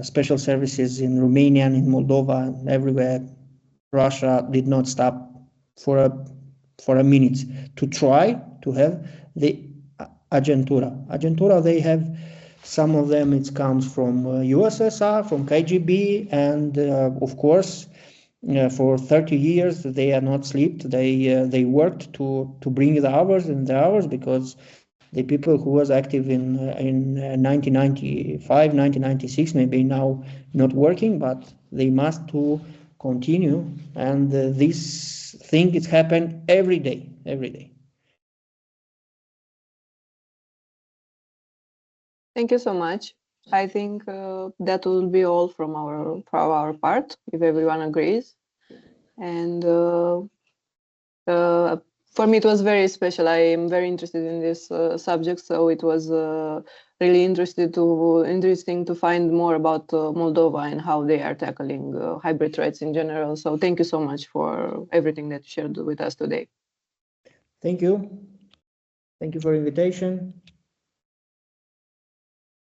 special services in Romania, in Moldova, and everywhere, Russia did not stop for a minute to try to have the agentura. Agentura, they have some of them. It comes from USSR, from KGB, and of course, for 30 years they are not slept. They worked to bring the hours because the people who was active in 1995, 1996, maybe now not working, but they must to continue. And this thing is happened every day. Thank you so much. I think that will be all from our part, if everyone agrees. And for me, it was very special. I am very interested in this subject, so it was really interesting to find more about Moldova and how they are tackling hybrid threats in general. So thank you so much for everything that you shared with us today. Thank you. Thank you for invitation.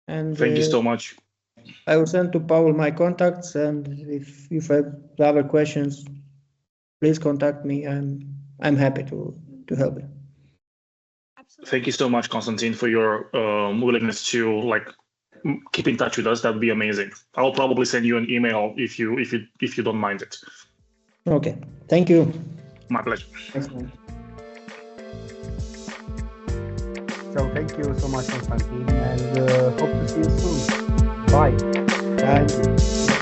And Thank you so much. I will send to Paul my contacts, and if you have other questions, please contact me. I'm happy to help you. Absolutely. Thank you so much, Constantin, for your willingness to keep in touch with us. That'd be amazing. I'll probably send you an email if you don't mind it. Okay. Thank you. My pleasure. Thanks, man. So thank you so much, Constantin, and hope to see you soon. Bye. Bye.